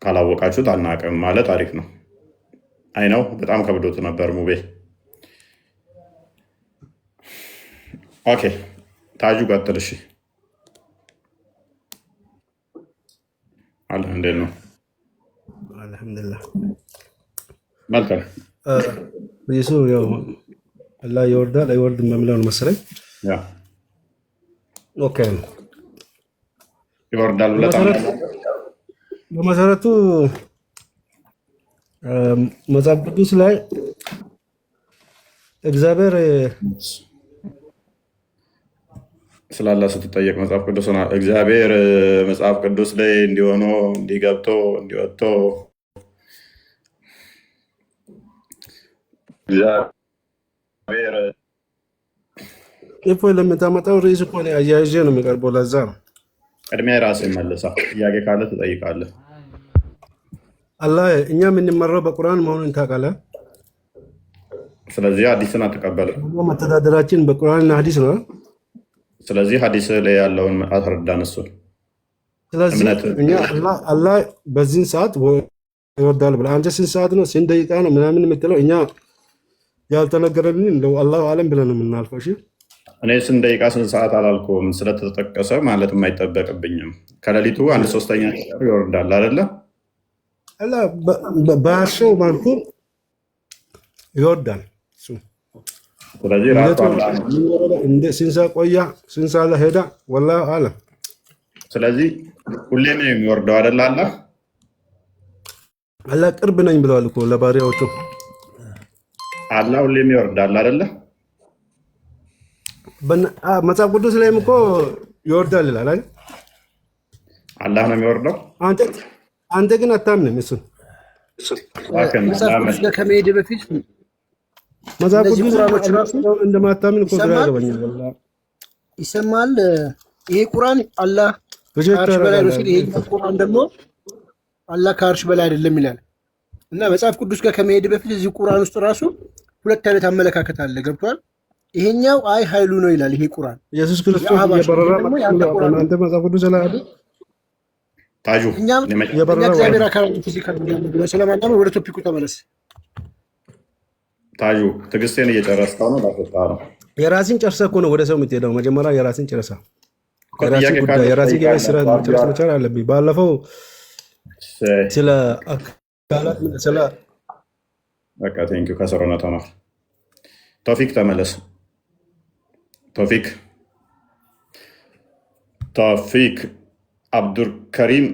ካላወቃችሁት አናውቅም ማለት አሪፍ ነው። አይ ነው በጣም ከብዶት ነበር ሙቤ። ኦኬ ታጁ ቀጥል። እሺ አለ እንዴት ነው? አልሐምዱሊላህ። መልካም ኢየሱ ያው አላህ ይወርዳል አይወርድም በሚለው ነው መሰለኝ። ያ ኦኬ ይወርዳል ብለህ ታምናለህ? በመሰረቱ መጽሐፍ ቅዱስ ላይ እግዚአብሔር ስላላ ስትጠየቅ መጽሐፍ ቅዱስ እግዚአብሔር መጽሐፍ ቅዱስ ላይ እንዲሆኖ እንዲገብቶ እንዲወጥቶ እግዚአብሔር እፎይ ለምታመጣው ርዕስ እኮ ነው አያይዤ ነው የሚቀርበው። ለዛ ነው ቅድሚያ ራስን መልሳ ጥያቄ ካለ ትጠይቃለህ። አላህ እኛ የምንመራው በቁርአን መሆኑን ታውቃለህ። ስለዚህ ሐዲስን አትቀበልም። መተዳደራችን በቁርአንና ሐዲስ ነው። ስለዚህ ሐዲስ ላይ ያለውን አስረዳን እሱን። ስለዚህ እኛ አላህ በዚህን ሰዓት ይወርዳል ብለህ አንተ ስንት ሰዓት ነው ስንት ደቂቃ ነው ምናምን የምትለው እኛ ያልተነገረልን እንደው አላሁ አለም ብለን ነው የምናልፈው። እሺ እኔ ስንት ደቂቃ ስንት ሰዓት አላልኩም፣ ስለተጠቀሰ ማለት አይጠበቅብኝም። ከሌሊቱ 1/3 ይወርዳል አይደለ? አላህ በአሸው መልኩ ይወርዳል። ስለዚህ ራሱ እንደ ስንት ሰዓት ቆያ ስንት ሰዓት ላይ ሄዳ ወላሂ አለም። ስለዚህ ሁሌም ነው የሚወርደው አይደለ? አላህ ቅርብ ነኝ ብለዋል እኮ ለባሪያዎቹ። አላህ ሁሌም ይወርዳል አይደለ? መጽሐፍ ቅዱስ ላይም እኮ ይወርዳል ይላል አይደል? አላህ ነው የሚወርደው። አንተ ግን አታምንም እሱን። መጽሐፍ ቅዱስ ጋር ከመሄድ በፊት መጽሐፍ ቅዱስ ራሱ እንደማታምን እኮ ግራ ያገባኛል። ወላሂ ይሰማል። ይሄ ቁርአን አላህ ከአርሽ በላይ ነው ሲል፣ ይሄ ቁርአን ደግሞ አላህ ከአርሽ በላይ አይደለም ይላል። እና መጽሐፍ ቅዱስ ጋር ከመሄድ በፊት እዚህ ቁርአን ውስጥ ራሱ ሁለት አይነት አመለካከት አለ። ገብቷል? ይሄኛው አይ ኃይሉ ነው ይላል። ይሄ ቁርአን ኢየሱስ ክርስቶስ የበረራ አንተ መጽሐፍ ቅዱስ ላይ አይደል? ታጁ እኛም የእግዚአብሔር አካል ፊዚካል ነው ስለማንኛውም ወደ ቶፒኩ ተመለስ። ታጁ ትዕግስቴን እየጨረስከው ነው። ላፈጣ ነው የራስን ጨርሰህ እኮ ነው ወደ ሰው የምትሄደው። መጀመሪያ የራስን ጨርሰህ የራስን ጉዳይ የራስን ጋር ስራ ጨርሰህ መቻል አለብኝ። ባለፈው ስለ አካላት ስለ በቃ ቴንኪው ከሰሮና ተማር። ቶፊክ ተመለስ። ቶፊክ አብዱልከሪም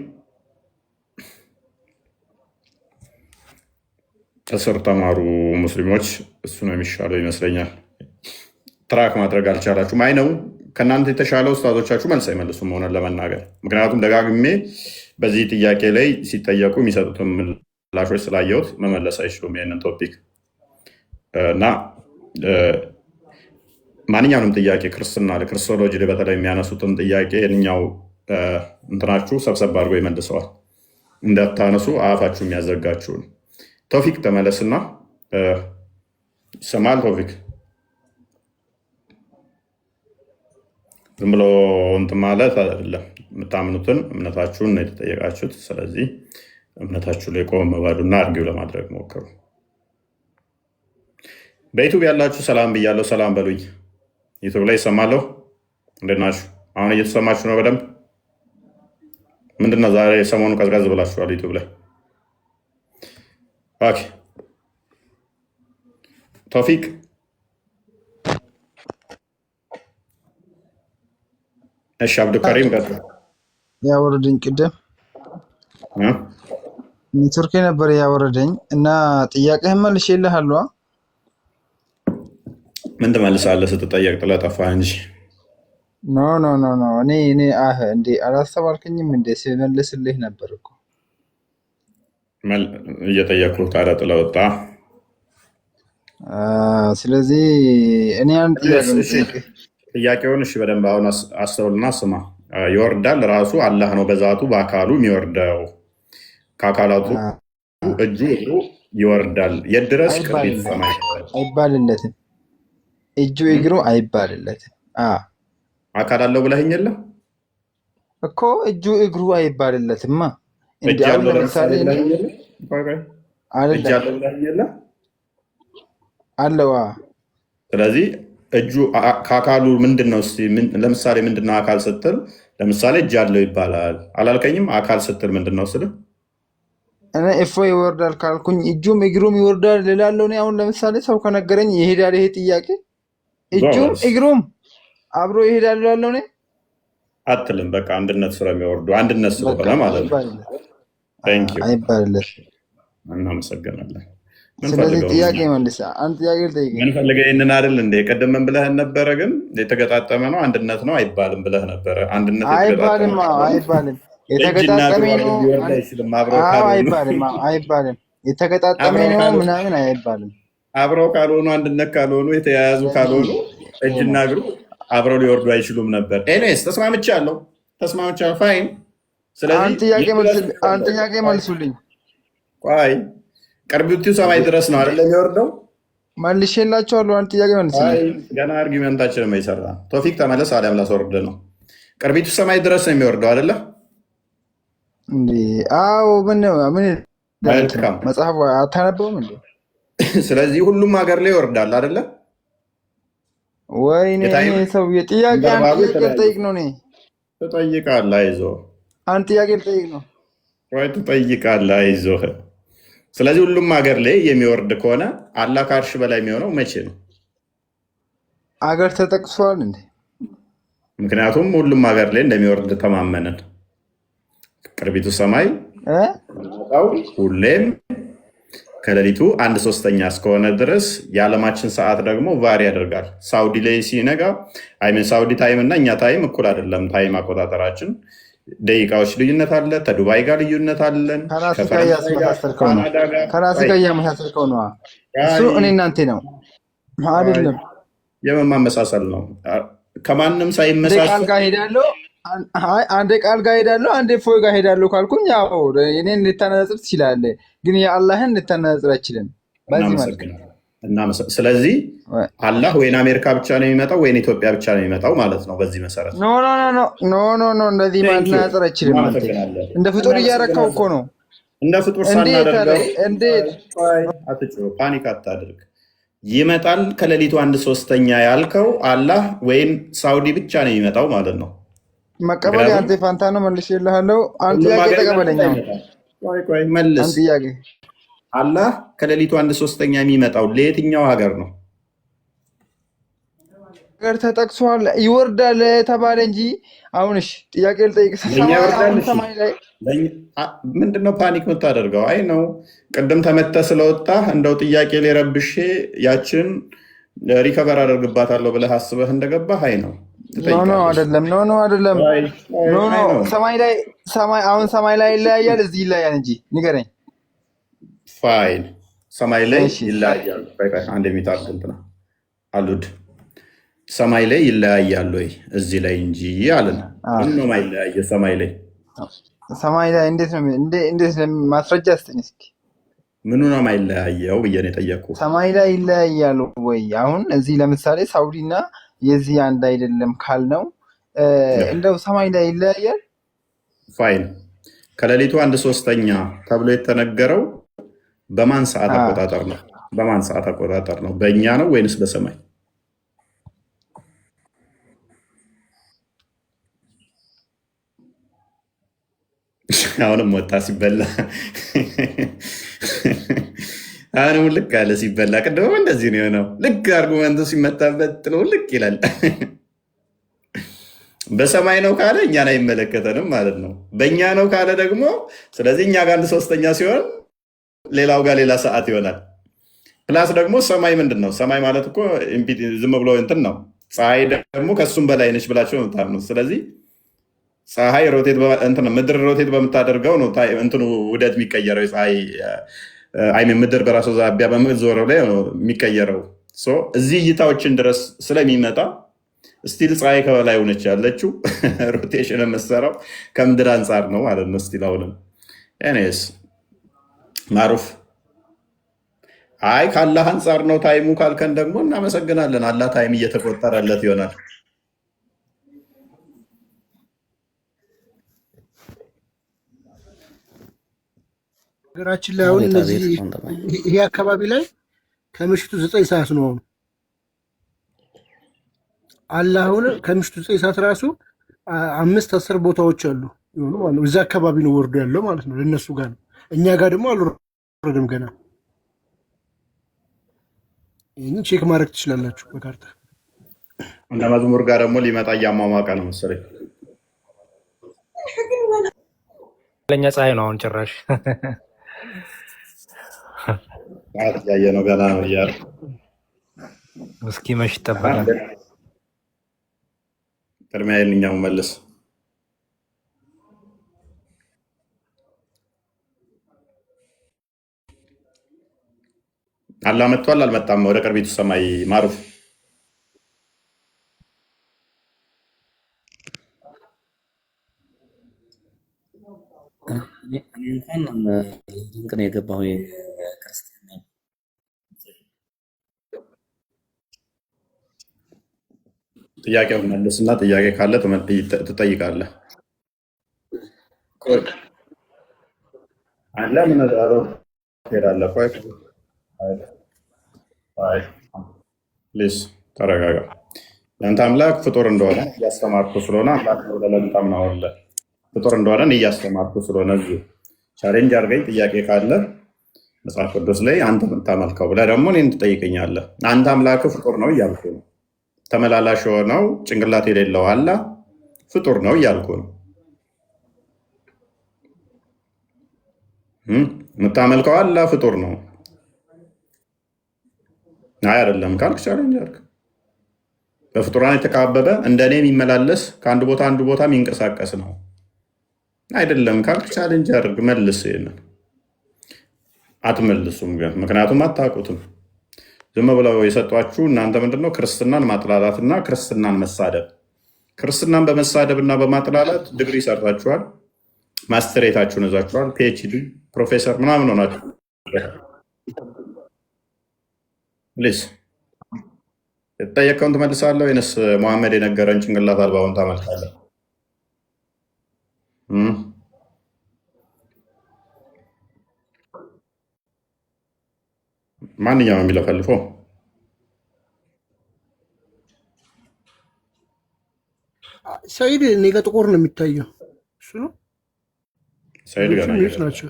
እስር ተማሩ ሙስሊሞች። እሱ ነው የሚሻለው ይመስለኛል። ትራክ ማድረግ አልቻላችሁም። አይ ነው ከእናንተ የተሻለ ኡስታዞቻችሁ መልስ አይመልሱም ሆነን ለመናገር። ምክንያቱም ደጋግሜ በዚህ ጥያቄ ላይ ሲጠየቁ የሚሰጡትን ምላሾች ስላየሁት መመለስ አይችሉም ይህንን ቶፒክ እና ማንኛውንም ጥያቄ ክርስትና ለክርስቶሎጂ በተለይ የሚያነሱትን ጥያቄ የትኛው እንትናችሁ ሰብሰብ አድርጎ ይመልሰዋል። እንዳታነሱ አፋችሁ የሚያዘጋችሁን። ቶፊክ ተመለስና ይሰማል። ቶፊክ ዝም ብሎ እንትን ማለት አይደለም። የምታምኑትን እምነታችሁን ነው የተጠየቃችሁት። ስለዚህ እምነታችሁ ላይ ቆም በሉና አርጊው ለማድረግ ሞክሩ። በዩቱብ ያላችሁ ሰላም ብያለሁ። ሰላም በሉኝ። ዩቱብ ላይ ይሰማለሁ። እንዴት ናችሁ? አሁን እየተሰማችሁ ነው በደንብ? ምንድነው ዛሬ ሰሞኑ ቀዝቀዝ ብላችኋል ዩቱብ ላይ? ኦኬ ቶፊቅ እሺ፣ አብዱልከሪም ያወረደኝ ቅድም ኔትወርክ ነበር ያወረደኝ እና ጥያቄህን መልሼልሃለሁ። ምን ትመልሳለህ ስትጠየቅ? ጥለህ ጠፋህ እንጂ። ኖ እኔ እንዴ አላስተባልከኝም እንዴ? ሲመልስልህ ነበር እኮ እየጠየቅኩህ። ታዲያ ጥለህ ወጣ። ስለዚህ እኔ አንድ ጥያቄውን እሺ በደንብ አሁን አስተውልና ስማ። ይወርዳል ራሱ አላህ ነው በዛቱ በአካሉ የሚወርደው። ከአካላቱ እጁ ይወርዳል። የት ድረስ? ቅርቢት ሰማይ አይባልለትም። እጁ እግሩ አይባልለትም። አካል አለው ብለኸኝ የለም እኮ እጁ እግሩ አይባልለትማ። እጅ አለው ለምሳሌ ብለኸኝ የለም አለዋ። ስለዚህ እጁ ከአካሉ ምንድን ነው? ለምሳሌ ምንድነው አካል ስትል፣ ለምሳሌ እጅ አለው ይባላል አላልከኝም? አካል ስትል ምንድን ነው ስል እኔ እፎ ይወርዳል ካልኩኝ እጁም እግሩም ይወርዳል እላለሁ። እኔ አሁን ለምሳሌ ሰው ከነገረኝ ይሄዳል ይሄ ጥያቄ እጁም ጎበዝ እግሩም አብሮ ይሄዳል እላለሁ። እኔ አትልም። በቃ አንድነት ስለሚወርዱ አንድነት ስለሆነ ማለት ነው። ታንክ ዩ አይባልለት። እናመሰግናለን። ምን ስለዚህ ፈልገው ጥያቄ መልስ። አንድ ጥያቄ ልጠይቅ። ምን ፈልገው ይህንን አይደል እንዴ? ቅድም ምን ብለህን ነበረ? ግን የተገጣጠመ ነው አንድነት ነው አይባልም ብለህ ነበረ። አንድነት አይባልም፣ አይባልም። የተገጣጠመ ነው አይችልም። አብረው አዎ፣ ካልሆኑ አይባልም፣ አይባልም። የተገጣጠመ አብረው ነው ካልሆኑ ምናምን አይባልም። አብረው ካልሆኑ አንድነት ካልሆኑ የተያያዙ ካልሆኑ እጅና እግሩ አብረው ሊወርዱ አይችሉም ነበር። ኤኒዌይስ ተስማምቻለሁ፣ ተስማምቻለሁ። ፋይን። ስለዚህ አንድ ጥያቄ መልሱልኝ። ቆይ ቅርቢቱ ሰማይ ድረስ ነው አይደለ የሚወርደው? መልሼላችኋለሁ። አንድ ጥያቄ መልሱልኝ። ገና አርጊመንታችን የሰራ ቶፊክ ተመለስ፣ አሊያም ላስወርድ ነው። ቅርቢቱ ሰማይ ድረስ ነው የሚወርደው አይደለ? እንዴ አዎ። ምን መልካም መጽሐፍ አታነበውም እንዴ? ስለዚህ ሁሉም ሀገር ላይ ይወርዳል አይደለ? ወይኔ ሰው ጥያቄ ልጠይቅ ነው። እኔ ትጠይቃለህ፣ አይዞህ። አንድ ጥያቄ ልጠይቅ ነው። ወይ ትጠይቃለህ፣ አይዞህ። ስለዚህ ሁሉም ሀገር ላይ የሚወርድ ከሆነ አላህ ከአርሽ በላይ የሚሆነው መቼ ነው? አገር ተጠቅሷል እንዴ? ምክንያቱም ሁሉም ሀገር ላይ እንደሚወርድ ተማመንን። ቅርቢቱ ሰማይ ሁሌም ከሌሊቱ 1/3 እስከሆነ ድረስ የዓለማችን ሰዓት ደግሞ ቫሪ ያደርጋል። ሳውዲ ላይ ሲነጋ ሳውዲ ታይም እና እኛ ታይም እኩል አይደለም። ታይም አቆጣጠራችን ደቂቃዎች ልዩነት አለ። ከዱባይ ጋር ልዩነት አለን። ከራስ ጋር እያመሳሰልከው ነው። እሱ እኔ እናንተ ነው አይደለም። የመማመሳሰል ነው። ከማንም ሳይመሳሰል ቃል ጋር ሄዳለሁ፣ አንዴ ቃል ጋር ሄዳለሁ፣ አንዴ ፎይ ጋር ሄዳለሁ ካልኩኝ ያው እኔን ልታነጻጽር ትችላለህ፣ ግን የአላህን ልታነጻጽር አይችልም። በዚህ ማለት ነው። ስለዚህ አላህ ወይን አሜሪካ ብቻ ነው የሚመጣው ወይን ኢትዮጵያ ብቻ ነው የሚመጣው ማለት ነው። በዚህ መሰረት ኖ እንደዚህ ማነጻጸር አይችልም። እንደ ፍጡር እያረካው እኮ ነው። እንደ ፍጡር ሳናደርገው ፓኒክ አታድርግ። ይመጣል ከሌሊቱ 1/3 ያልከው አላህ ወይም ሳውዲ ብቻ ነው የሚመጣው ማለት ነው። መቀበል የአንተ ፋንታ ነው። መልሼልሃለሁ። አንድ ጥያቄ ተቀበለኝ። መልስ። አንድ ጥያቄ አላህ ከሌሊቱ 1/3 የሚመጣው ለየትኛው ሀገር ነው? ሀገር ተጠቅሷል። ይወርዳል ተባለ እንጂ አሁንሽ ጥያቄ ልጠይቅ። ሰማይ ላይ ምንድነው ፓኒክ የምታደርገው? አይ ነው ቅድም ተመተ ስለወጣ እንደው ጥያቄ ሊረብሼ ያችን ሪከቨር አደርግባታለሁ ብለህ አስበህ እንደገባህ አይ ነው አይደለም። አይደለም። አሁን ሰማይ ላይ ይለያያል፣ እዚህ ይለያያል እንጂ ንገረኝ። ፋይን ሰማይ ላይ ይለያያሉ። አንድ የሚታርጉ እንትና አሉድ ሰማይ ላይ ይለያያሉ ወይ እዚህ ላይ እንጂ አለን። ምነው ማይለያየ ሰማይ ላይ እንዴት ማስረጃ ስጠኝ እስኪ። ምኑ ነው ማይለያየው ብዬ ነው የጠየኩህ። ሰማይ ላይ ይለያያሉ ወይ? አሁን እዚህ ለምሳሌ ሳውዲ እና የዚህ አንድ አይደለም ካልነው እንደው ሰማይ ላይ ይለያያል። ፋይን ከሌሊቱ 1/3 ተብሎ የተነገረው በማን ሰዓት አቆጣጠር ነው? በማን ሰዓት አቆጣጠር ነው? በእኛ ነው ወይንስ በሰማይ? አሁንም ወጣ ሲበላ አሁንም ልክ አለ ሲበላ። ቅድም እንደዚህ ነው የሆነው። ልክ አርጉመንቱ ሲመታበት ጥሎ ልክ ይላል። በሰማይ ነው ካለ እኛን አይመለከተንም ማለት ነው። በእኛ ነው ካለ ደግሞ ስለዚህ እኛ ጋር 1/3 ሲሆን ሌላው ጋር ሌላ ሰዓት ይሆናል። ፕላስ ደግሞ ሰማይ ምንድን ነው? ሰማይ ማለት እኮ ዝም ብሎ እንትን ነው። ፀሐይ ደግሞ ከሱም በላይ ነች ብላቸው ነው። ስለዚህ ፀሐይ ምድር ሮቴት በምታደርገው ነው እንትኑ ውደት የሚቀየረው። ፀሐይ ምድር በራሱ ዛቢያ በምትዞረው ላይ ነው የሚቀየረው። እዚህ እይታዎችን ድረስ ስለሚመጣ ስቲል ፀሐይ ከበላይ ሆነች ያለችው ሮቴሽን የምትሰራው ከምድር አንጻር ነው ማለት ነው። ስቲል አሁንም ኔስ ማሩፍ አይ ከአላህ አንጻር ነው ታይሙ ካልከን ደግሞ እናመሰግናለን። አላህ ታይም እየተቆጠረለት ይሆናል። ሀገራችን ላይ አሁን እነዚህ ይሄ አካባቢ ላይ ከምሽቱ 9 ሰዓት ነው። አላህ አሁን ከምሽቱ 9 ሰዓት ራሱ 5-10 ቦታዎች አሉ ይሆኑ ማለት ነው። እዛ አካባቢ ነው ወርዶ ያለው ማለት ነው። ለነሱ ጋር ነው እኛ ጋር ደግሞ አልወረደም ገና። ይህን ቼክ ማድረግ ትችላላችሁ በካርታ። እንደ መዝሙር ጋር ደግሞ ሊመጣ እያሟሟቀ ነው መሰለኝ። ለእኛ ፀሐይ ነው አሁን ጭራሽ እያየ ነው ገና ነው እያለ እስኪ መሽ ይጠበቃል። ቅድሚያ የልኛው መልስ አላ መጥቷል አልመጣም? ወደ ቅርቢቱ ሰማይ ማሩፍ እንኳን ድንቅ ነው የገባው ክርስትና ጥያቄውን መልስና ጥያቄ ካለ ትጠይቃለህ። አለ ምን ዳሮ ሄዳለህ? ፕሊዝ ተረጋጋ። ለአንተ አምላክ ፍጡር እንደሆነ እያስተማርኩ ስለሆነ አምላክ ለለምጣም ነው አለ ፍጡር እንደሆነ እያስተማርኩ ስለሆነ እዚሁ ቻሌንጅ አድርገኝ። ጥያቄ ካለ መጽሐፍ ቅዱስ ላይ አንተ የምታመልከው ብለህ ደግሞ እኔን ትጠይቀኛለህ። አንተ አምላክ ፍጡር ነው እያልኩ ነው። ተመላላሽ የሆነው ጭንቅላት የሌለው አላህ ፍጡር ነው እያልኩ ነው። የምታመልከው አላህ ፍጡር ነው አይ አይደለም ካልክ ቻሌንጅ አድርግ። በፍጡራን የተካበበ እንደ እኔ የሚመላለስ ከአንድ ቦታ አንዱ ቦታ የሚንቀሳቀስ ነው አይደለም ካልክ ቻሌንጅ አድርግ። መልስ። ይሄንን አትመልሱም ግን ምክንያቱም አታውቁትም። ዝም ብለው የሰጧችሁ እናንተ ምንድነው ክርስትናን ማጥላላትና ክርስትናን መሳደብ። ክርስትናን በመሳደብ እና በማጥላላት ዲግሪ ሰርታችኋል፣ ማስተሬታችሁን ይዛችኋል፣ ፒኤችዲ ፕሮፌሰር ምናምን ሆናችሁ ፕሊዝ የተጠየቀውን ትመልሳለህ ወይንስ መሐመድ የነገረን ጭንቅላት አልባውን ታመልካለህ? ማንኛውም የሚለው ፈልፎ ሰይድ እኔ ጋር ጥቁር ነው የሚታየው። እሱ ነው ሰይድ ጋር ናቸው።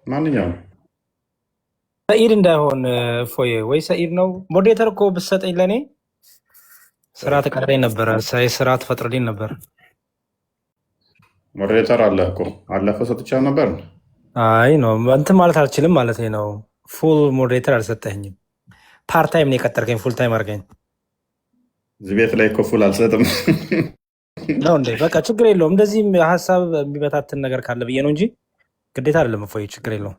ማንኛውም ሰኢድ እንዳይሆን ፎዬ ወይ ሰኢድ ነው። ሞዴሬተር እኮ ብትሰጠኝ ለእኔ ስራ ትቀጥረኝ ነበረ፣ ስራ ትፈጥርልኝ ነበር። ሞዴሬተር አለ እኮ አለፈው ሰጥቻ ነበር። አይ ነው እንትን ማለት አልችልም ማለት ነው። ፉል ሞዴሬተር አልሰጠኝም። ፓርታይም ነው የቀጠርከኝ፣ ፉል ታይም አድርገኝ። እዚህ ቤት ላይ እኮ ፉል አልሰጥም ነው እንዴ? በቃ ችግር የለውም። እንደዚህ ሀሳብ የሚበታትን ነገር ካለ ብዬ ነው እንጂ ግዴታ አይደለም። ፎዬ ችግር የለውም።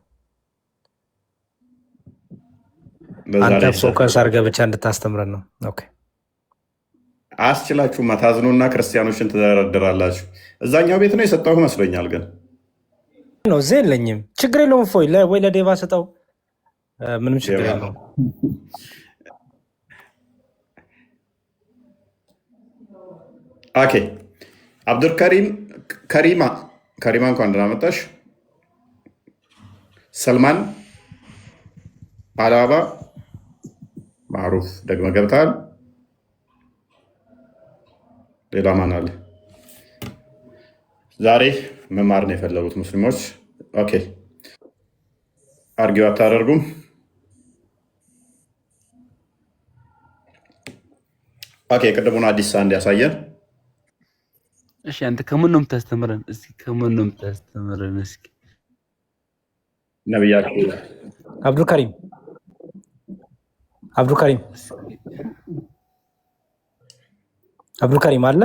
አንተ ፎከስ አድርገህ ብቻ እንድታስተምረን ነው። ኦኬ አስችላችሁ ታዝኑና ክርስቲያኖችን ትደረድራላችሁ። እዛኛው ቤት ነው የሰጠሁ መስሎኛል፣ ግን ነው እዚህ የለኝም። ችግር የለውም ፎይ ወይ ለዴቫ ሰጠው፣ ምንም ችግር የለውም። ኦኬ አብዱልከሪም ከሪማ እንኳን ደህና መጣሽ። ሰልማን አላባ ማሩፍ ደግመ ገብተሃል። ሌላ ማን አለ? ዛሬ መማር ነው የፈለጉት ሙስሊሞች። ኦኬ አርጊው አታደርጉም። ኦኬ ቅድሙን አዲስ አንድ ያሳየን። እሺ አንተ ከምን ነው የምታስተምረን? እስኪ ከምን ነው የምታስተምረን? እስኪ ነብያችሁ አብዱልከሪም አለ።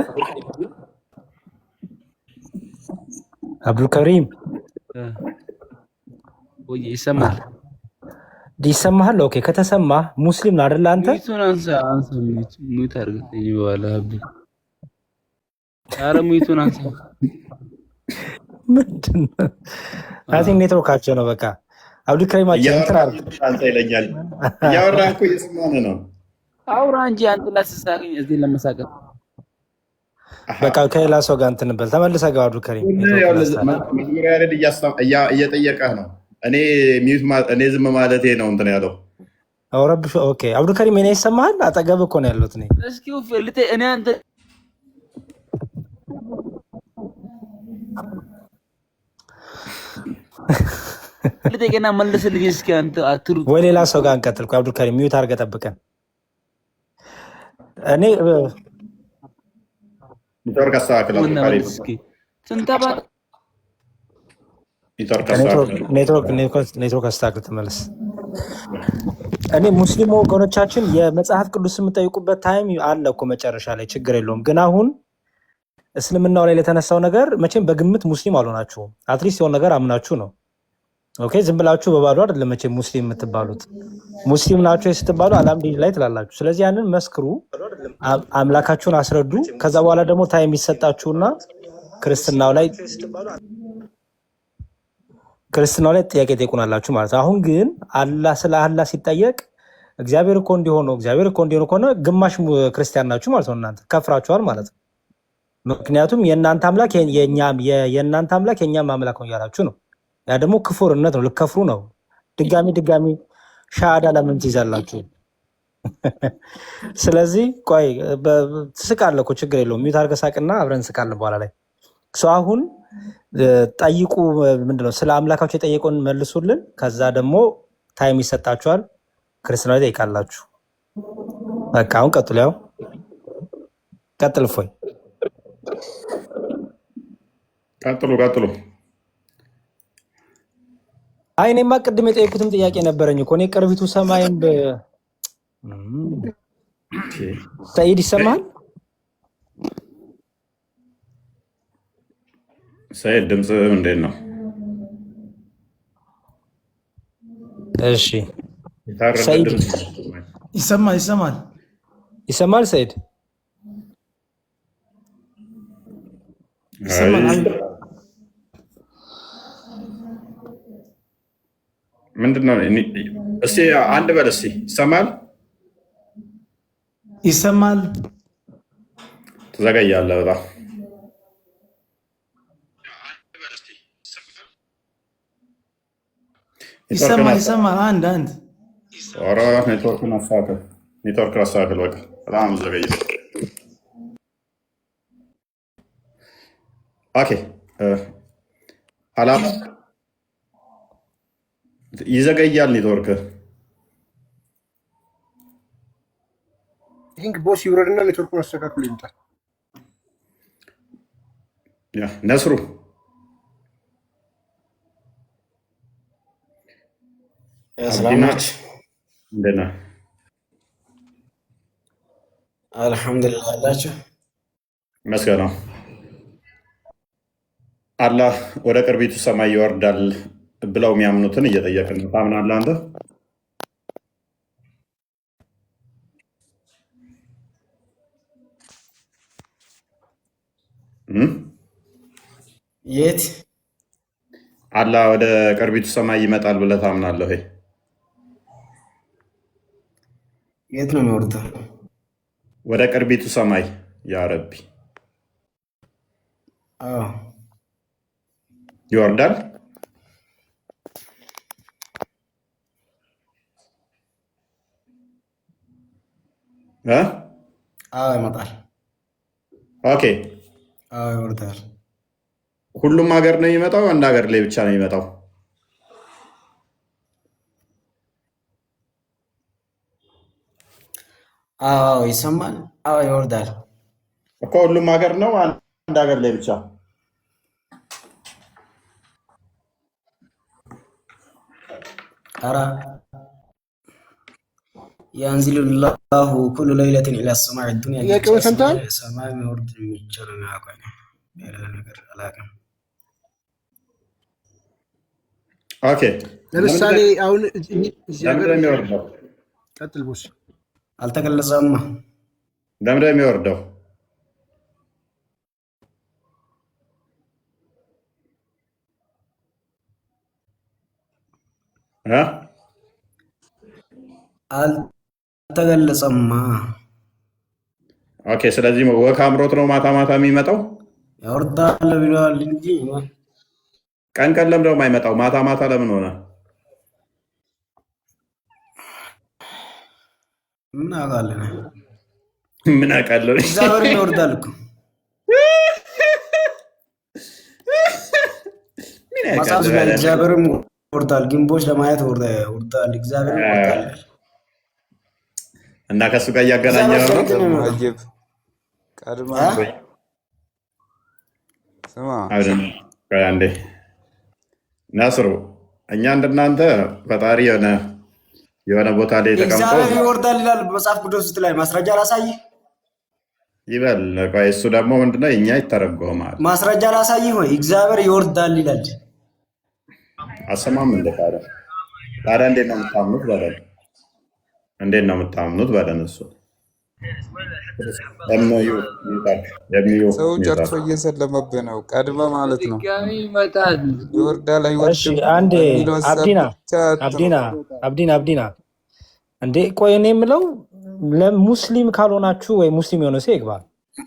አብዱልከሪም ወይ ይሰማል? ይሰማሃል? ኦኬ ከተሰማ ሙስሊም ነው አይደል? አንተ ሚቱን አንሳ ሚቱ አድርገኝ በኋላ አብዱ ኧረ ሚቱን አንሳ። ምንድን ነው አዚ ኔትወርካቸው ነው። በቃ አብዱልከሪም አንተ ይለኛል። እያወራህ እኮ እየሰማን ነው። አውራ እንጂ አንተ ላስሳቀኝ እዚህ ለመሳቀቅ በቃ ከሌላ ሰው ጋር እንትን በል። ተመልሰህ ገባ አብዱልከሪም። መዝሙሪያ ያሬድ እየጠየቀህ ነው። እኔ ዝም ማለቴ ነው እንትን ያለው አውረብሽ። ኦኬ አብዱልከሪም እኔ ይሰማሃል? አጠገብህ እኮ ነው ያለሁት እኔ። እስኪ እኔ አንተ ልጠይቅና መልስልኝ እስኪ አንተ አትሩጥ ወይ ሌላ ሰው ጋር እንቀጥል። ቆይ አብዱልከሪም ሚዩት አድርገህ ጠብቀን። እኔ ኔትወርክ አስተካክል። አብዱልከሪም እስኪ ስንተባ ኔትወርክ አስተካክል ተመለስ። እኔ ሙስሊም ወገኖቻችን የመጽሐፍ ቅዱስ የምጠይቁበት ታይም አለ እኮ መጨረሻ ላይ ችግር የለውም። ግን አሁን እስልምናው ላይ ለተነሳው ነገር መቼም በግምት ሙስሊም አልሆናችሁም። አትሊስት የሆነ ነገር አምናችሁ ነው። ኦኬ ዝም ብላችሁ በባዶ አይደለም መቼም ሙስሊም የምትባሉት። ሙስሊም ናችሁ ስትባሉ አልሐምዱሊላህ ትላላችሁ። ስለዚህ ያንን መስክሩ፣ አምላካችሁን አስረዱ። ከዛ በኋላ ደግሞ ታይም ይሰጣችሁና ክርስትናው ላይ ጥያቄ ጠይቁናላችሁ ማለት ነው። አሁን ግን አላህ ስለ አላህ ሲጠየቅ እግዚአብሔር እኮ እንዲሆነው ከሆነ ግማሽ ክርስቲያን ናችሁ ማለት ነው። እናንተ ከፍራችኋል ማለት ነው። ምክንያቱም የእናንተ አምላክ የእናንተ አምላክ የእኛም አምላክ ነው እያላችሁ ነው። ያ ደግሞ ክፉርነት ነው፣ ልከፍሩ ነው። ድጋሚ ሻሃዳ ለምን ትይዛላችሁ? ስለዚህ ቆይ ትስቃለህ እኮ ችግር የለውም። ሚዩት አድርገህ ሳቅና አብረን እንስቃለን በኋላ ላይ። አሁን ጠይቁ፣ ምንድነው ስለ አምላካችሁ የጠየቁን መልሱልን። ከዛ ደግሞ ታይም ይሰጣችኋል፣ ክርስትና ላይ ጠይቃላችሁ። በቃ አሁን ቀጥሉ። ያው ቀጥል እፎይ፣ ቀጥሉ። አይ እኔማ ቅድም የጠየኩትም ጥያቄ ነበረኝ እኮ እኔ ቅርቢቱ ሰማይም ሰይድ ይሰማል? ሰይድ ድምፅ እንዴት ነው? እሺ ይሰማል ሰይድ ይሰማል። ምንድነው? እስቲ አንድ በል እስቲ ይሰማል። ትዘገያለህ በጣም ይሰማል። አንድ ኧረ ኔትወርክን አስተካክል። በቃ በጣም ዘገየ። ኦኬ አላም ይዘገያል ኔትወርክ። ቦስ ይውረድና ኔትወርኩን አስተካክሎ ይምጣል። ነስሩ ሰላማች እንዴት ነህ? አልሐምዱሊላህ አላችሁ መስገን ነው። አላህ ወደ ቅርቢቱ ሰማይ ይወርዳል ብለው የሚያምኑትን እየጠየቅን ነው። ታምናለህ አንተ? የት አላህ ወደ ቅርቢቱ ሰማይ ይመጣል ብለህ ታምናለህ? የት ነው የሚወርደው? ወደ ቅርቢቱ ሰማይ ያ ረቢ ይወርዳል። ይመጣል። ኦኬ ይወርዳል። ሁሉም ሀገር ነው የሚመጣው? አንድ ሀገር ላይ ብቻ ነው የሚመጣው? ይሰማል። ይወርዳል እኮ ሁሉም ሀገር ነው? አንድ ሀገር ላይ ብቻ? ينزل الله كل ليلة إلى السماء الدنيا السماء يورد የሚችል ኦኬ ለምሳሌ አሁን ቀጥል ቦስ አልተገለጸማ። ለምን የሚወርደው? አልተገለጸማ። ኦኬ ስለዚህ ወክ አምሮት ነው ማታ ማታ የሚመጣው? ያወርዳል ብለዋል እንጂ ቀን ቀን ለምን ደግሞ አይመጣው? ማታ ማታ ለምን ሆነ? ምን አውቃለሁ? ምን አውቃለሁ? እግዚአብሔር ይወርዳል እኮ። ምን መጽሐፍ ላይ እግዚአብሔርም ወርዳል፣ ግንቦች ለማየት ወርዳል፣ እግዚአብሔርም ወርዳል እና ከሱ ጋር እያገናኘ ነው። ቀድማ ስማ አንዴ ናስሩ እኛ እንደናንተ ፈጣሪ የሆነ ቦታ ላይ ተቀምጦ እግዚአብሔር ይወርዳል ይላል መጽሐፍ ቅዱስ ውስጥ ላይ ማስረጃ ላሳይ ይበል። ቆይ እሱ ደግሞ ምንድነው እኛ ይተረጎማል። ማስረጃ ላሳይ ሆይ እግዚአብሔር ይወርዳል ይላል። አሰማም እንደ ታዲያ እንዴት ነው የምታምኑት? በለን እንዴት ነው የምታምኑት? በለን እሱ ሰው ጨርሶ እየሰለመብህ ነው። ቀድመ ማለት ነው ይወርዳል አይወርድም። አንዴ አብዲና እንዴ ቆይ እኔ የምለው ለሙስሊም ካልሆናችሁ ወይ ሙስሊም የሆነ ሰው ይግባ።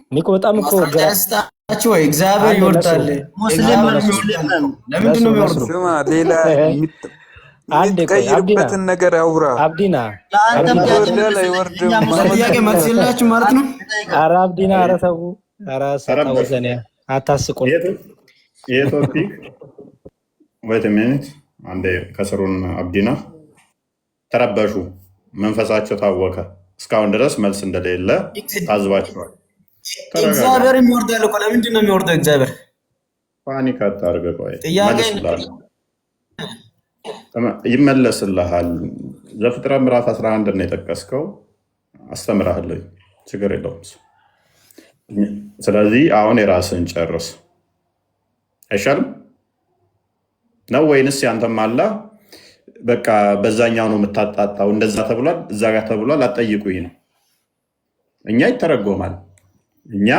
እኔ እኮ በጣም እኮ ገራችሁ ወይ እግዚአብሔር ይወርዳል። ሙስሊም ለምንድን ነው የሚወርደው? ስማ ሌላ የሚቀይርበትን ነገር አውራ። አብዲና ይወርዳል አይወርድም ጥያቄ መልስ የላችሁ ማለት ነው። ኧረ አብዲና ኧረ ተው ኧረ ሰጣወዘኔ አታስቁን። ይሄ ቶፒክ ወይት ሚኒት አንዴ ከስሩን አብዲና ተረበሹ፣ መንፈሳቸው ታወከ። እስካሁን ድረስ መልስ እንደሌለ ታዝባችኋል። እግዚአብሔር ይወርዳል እኮ ለምንድን ነው የሚወርደው? እግዚአብሔር ፓኒክ አታርግ። ቆይ ይመለስልሃል። ዘፍጥረት ምዕራፍ 11 ነው የጠቀስከው፣ አስተምርሃለሁ፣ ችግር የለውም። ስለዚህ አሁን የራስን ጨርስ አይሻልም ነው ወይንስ ያንተም አላ በቃ በዛኛው ነው የምታጣጣው? እንደዛ ተብሏል እዛ ጋር ተብሏል አትጠይቁኝ ነው። እኛ ይተረጎማል። እኛ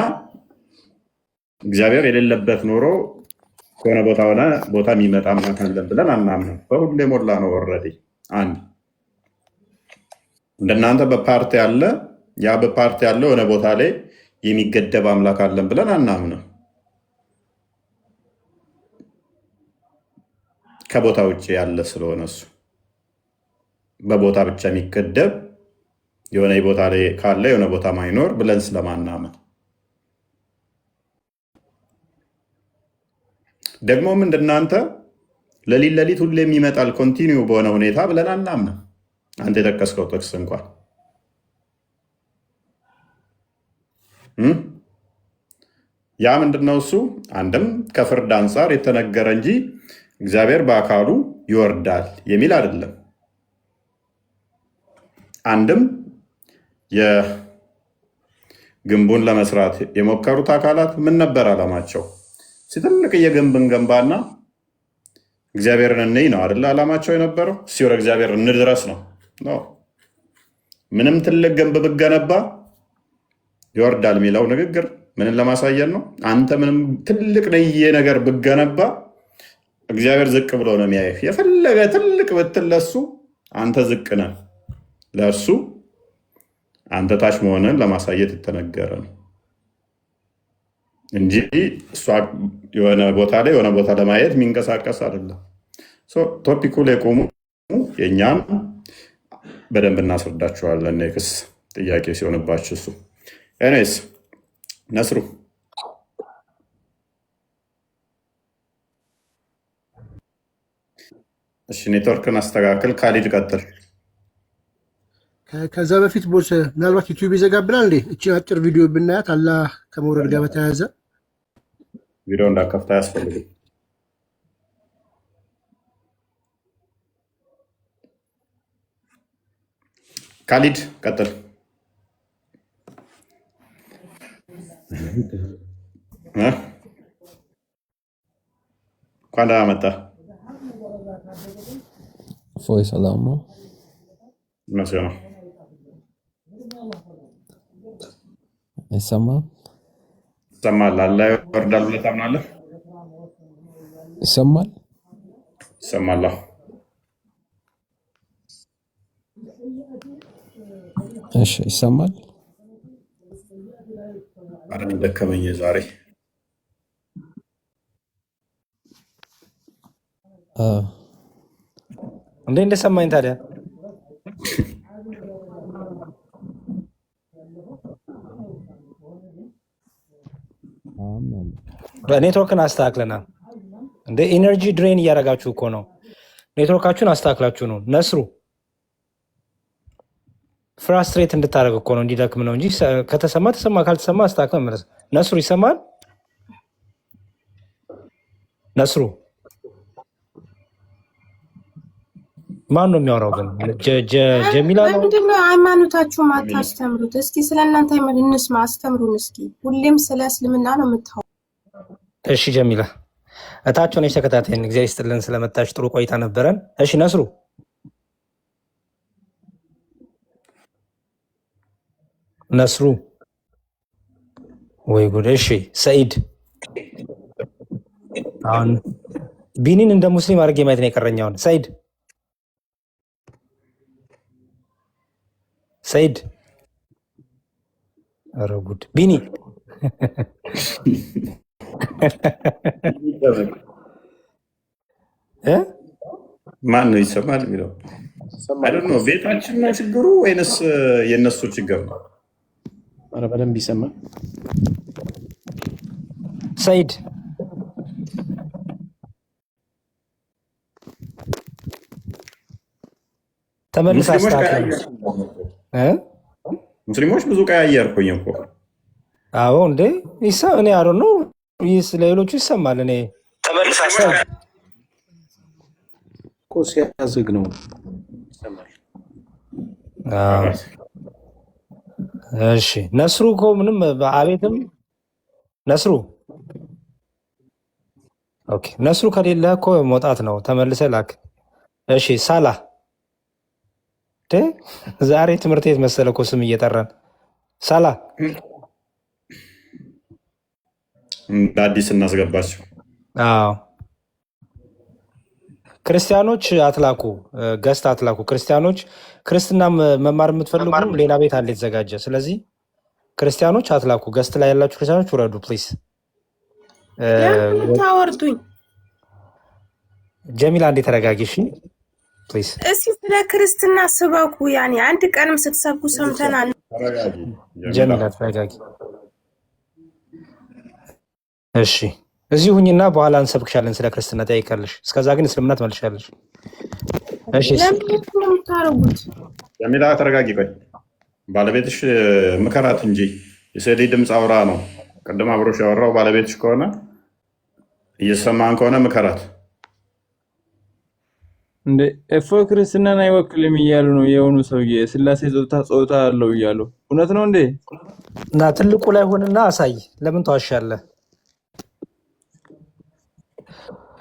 እግዚአብሔር የሌለበት ኖሮ ከሆነ ቦታ የሚመጣ አምላክ አለን ብለን አናምንም። በሁሉ የሞላ ነው። ወረዴ አንድ እንደናንተ በፓርቲ አለ፣ ያ በፓርቲ ያለ የሆነ ቦታ ላይ የሚገደብ አምላክ አለን ብለን አናምንም። ከቦታ ውጭ ያለ ስለሆነ እሱ በቦታ ብቻ የሚገደብ የሆነ ቦታ ላይ ካለ የሆነ ቦታ ማይኖር ብለን ስለማናምን ደግሞም እንደናንተ ለሊት ሁሌ የሚመጣል ኮንቲኒው በሆነ ሁኔታ ብለን አናምንም። አንተ የጠቀስከው ጥቅስ እንኳን ያ ምንድነው? እሱ አንድም ከፍርድ አንጻር የተነገረ እንጂ እግዚአብሔር በአካሉ ይወርዳል የሚል አይደለም። አንድም የግንቡን ለመስራት የሞከሩት አካላት ምን ነበር ዓላማቸው? ትልቅ የግንብን ገንባና እግዚአብሔርን እንይ ነው አይደለ? ዓላማቸው የነበረው ሲወረ እግዚአብሔር እንድረስ ነው። ምንም ትልቅ ግንብ ብገነባ ይወርዳል የሚለው ንግግር ምንን ለማሳየት ነው? አንተ ምንም ትልቅ ነየ ነገር ብገነባ እግዚአብሔር ዝቅ ብሎ ነው የሚያየህ። የፈለገ ትልቅ ብትል ለሱ አንተ ዝቅ ነህ፣ ለእርሱ አንተ ታች መሆንን ለማሳየት የተነገረ ነው እንጂ እሷ የሆነ ቦታ ላይ የሆነ ቦታ ለማየት የሚንቀሳቀስ አይደለም። ቶፒኩ ላይ ቆሙ። የእኛም በደንብ እናስረዳችኋለን የክስ ጥያቄ ሲሆንባችሁ እሱ ኤኒዌይስ ነስሩ እሺ፣ ኔትወርክን አስተካክል። ካሊድ ቀጥል። ከዛ በፊት ቦስ ምናልባት ዩቲዩብ ይዘጋብናል እንዴ? እቺን አጭር ቪዲዮ ብናያት አላህ ከመውረድ ጋር በተያያዘ ቪዲዮ እንዳከፍታ አያስፈልግም። ካሊድ ቀጥል። እንኳን ደህና መጣ። እፎይ ሰላም ነው? ይመስገን ነው። ይሰማል? ይሰማል። አላህ ይወርዳል ብለህ ታምናለህ? ይሰማል? ይሰማል። እሺ ይሰማል። አረ ደከመኝ ዛሬ። እንዴ እንደሰማኝ ታዲያ ኔትወርክን አስተካክለናል። እንደ ኢነርጂ ድሬን እያደረጋችሁ እኮ ነው። ኔትወርካችሁን አስተካክላችሁ ነው። ነስሩ ፍራስትሬት እንድታደረግ እኮ ነው፣ እንዲደክም ነው እንጂ ከተሰማ ተሰማ፣ ካልተሰማ አስተካክለ መለስ። ነስሩ ይሰማል? ነስሩ ማን ነው የሚያወራው ግን? ጀሚላ ነው። ምንድነው ሃይማኖታችሁ ማታስተምሩት? እስኪ ስለ እናንተ እንስማ፣ አስተምሩን እስኪ። ሁሌም ስለ እስልምና ነው የምታወራው። እሺ ጀሚላ እታች ሆነሽ ተከታተይን። እግዚአብሔር ይስጥልን ስለመጣች ጥሩ ቆይታ ነበረን። እሺ ነስሩ ነስሩ ወይ ጉድ። እሺ ሰኢድ አሁን ቢኒን እንደ ሙስሊም አድርጌ ማየት ነው የቀረኛውን። ሰኢድ ሰኢድ ኧረ ጉድ ቢኒ ማን ነው ይሰማል የሚለው? ነው ቤታችን ነው ችግሩ ወይንስ የእነሱ ችግር ነው? ኧረ በደንብ ይሰማል። ሰኢድ ተመልስ አስተካክል። ሙስሊሞች ብዙ ቀያየርኩኝ እኮ። አዎ እንዴ እኔ አሮ ነው ለሌሎቹ ይሰማል። እኔ ተመልስ አስተካክል እኮ ሲያዝግ ነው ይሰማል። እሺ ነስሩ እኮ ምንም አቤትም ነስሩ ኦኬ ነስሩ ከሌለ እኮ መውጣት ነው። ተመልሰ ላክ። እሺ ሳላ ዛሬ ትምህርት ቤት መሰለ እኮ ስም እየጠራን ሳላ እንደ አዲስ እናስገባቸው። አዎ ክርስቲያኖች አትላኩ፣ ገስት አትላኩ። ክርስቲያኖች ክርስትና መማር የምትፈልጉ ሌላ ቤት አለ የተዘጋጀ። ስለዚህ ክርስቲያኖች አትላኩ። ገስት ላይ ያላችሁ ክርስቲያኖች ውረዱ ፕሊዝ። ታወርዱኝ ጀሚላ እንዴ ተረጋጊ እሺ ፕሊዝ። እስኪ ስለ ክርስትና ስበኩ። ያኔ አንድ ቀንም ስትሰብኩ ሰምተናል። ጀሚላ ተረጋጊ እሺ። እዚህ ሁኝና በኋላ እንሰብክሻለን ስለ ክርስትና ጠይቀልሽ። እስከዛ ግን እስልምና ትመልሻለሽ። እሺ ለምን ታረጉት? ጀሚላ ተረጋጊ። ቆይ ባለቤትሽ ምከራት እንጂ የሴሊ ድምፅ አውራ ነው። ቅድም አብሮሽ ያወራው ባለቤትሽ ከሆነ እየሰማን ከሆነ ምከራት። እንደ እፎይ ክርስትናን አይወክልም እያሉ ነው የሆኑ ሰውዬ። ስላሴ ጾታ አለው እያሉ እውነት ነው እንዴ? እና ትልቁ ላይ ሆንና አሳይ። ለምን ተዋሻለህ?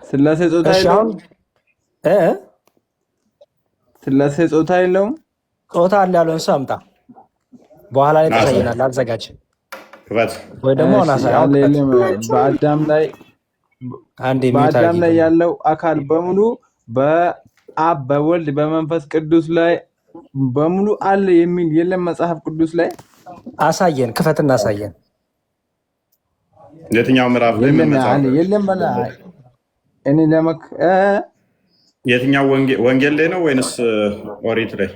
ስላሴ ጾታ የለውም። ስላሴ ጾታ የለውም። ጾታ አለ ያለውን ሰው አምጣ። በኋላ ላይ ተሳይናል። አዘጋጅ ወይ ደግሞ በአዳም ላይ ያለው አካል በሙሉ በአብ በወልድ በመንፈስ ቅዱስ ላይ በሙሉ አለ የሚል የለም መጽሐፍ ቅዱስ ላይ። አሳየን፣ ክፈትና አሳየን። የትኛው ምዕራፍ ላይ የለም? እኔ ለመክ የትኛው ወንጌል ላይ ነው ወይንስ ኦሪት ላይ?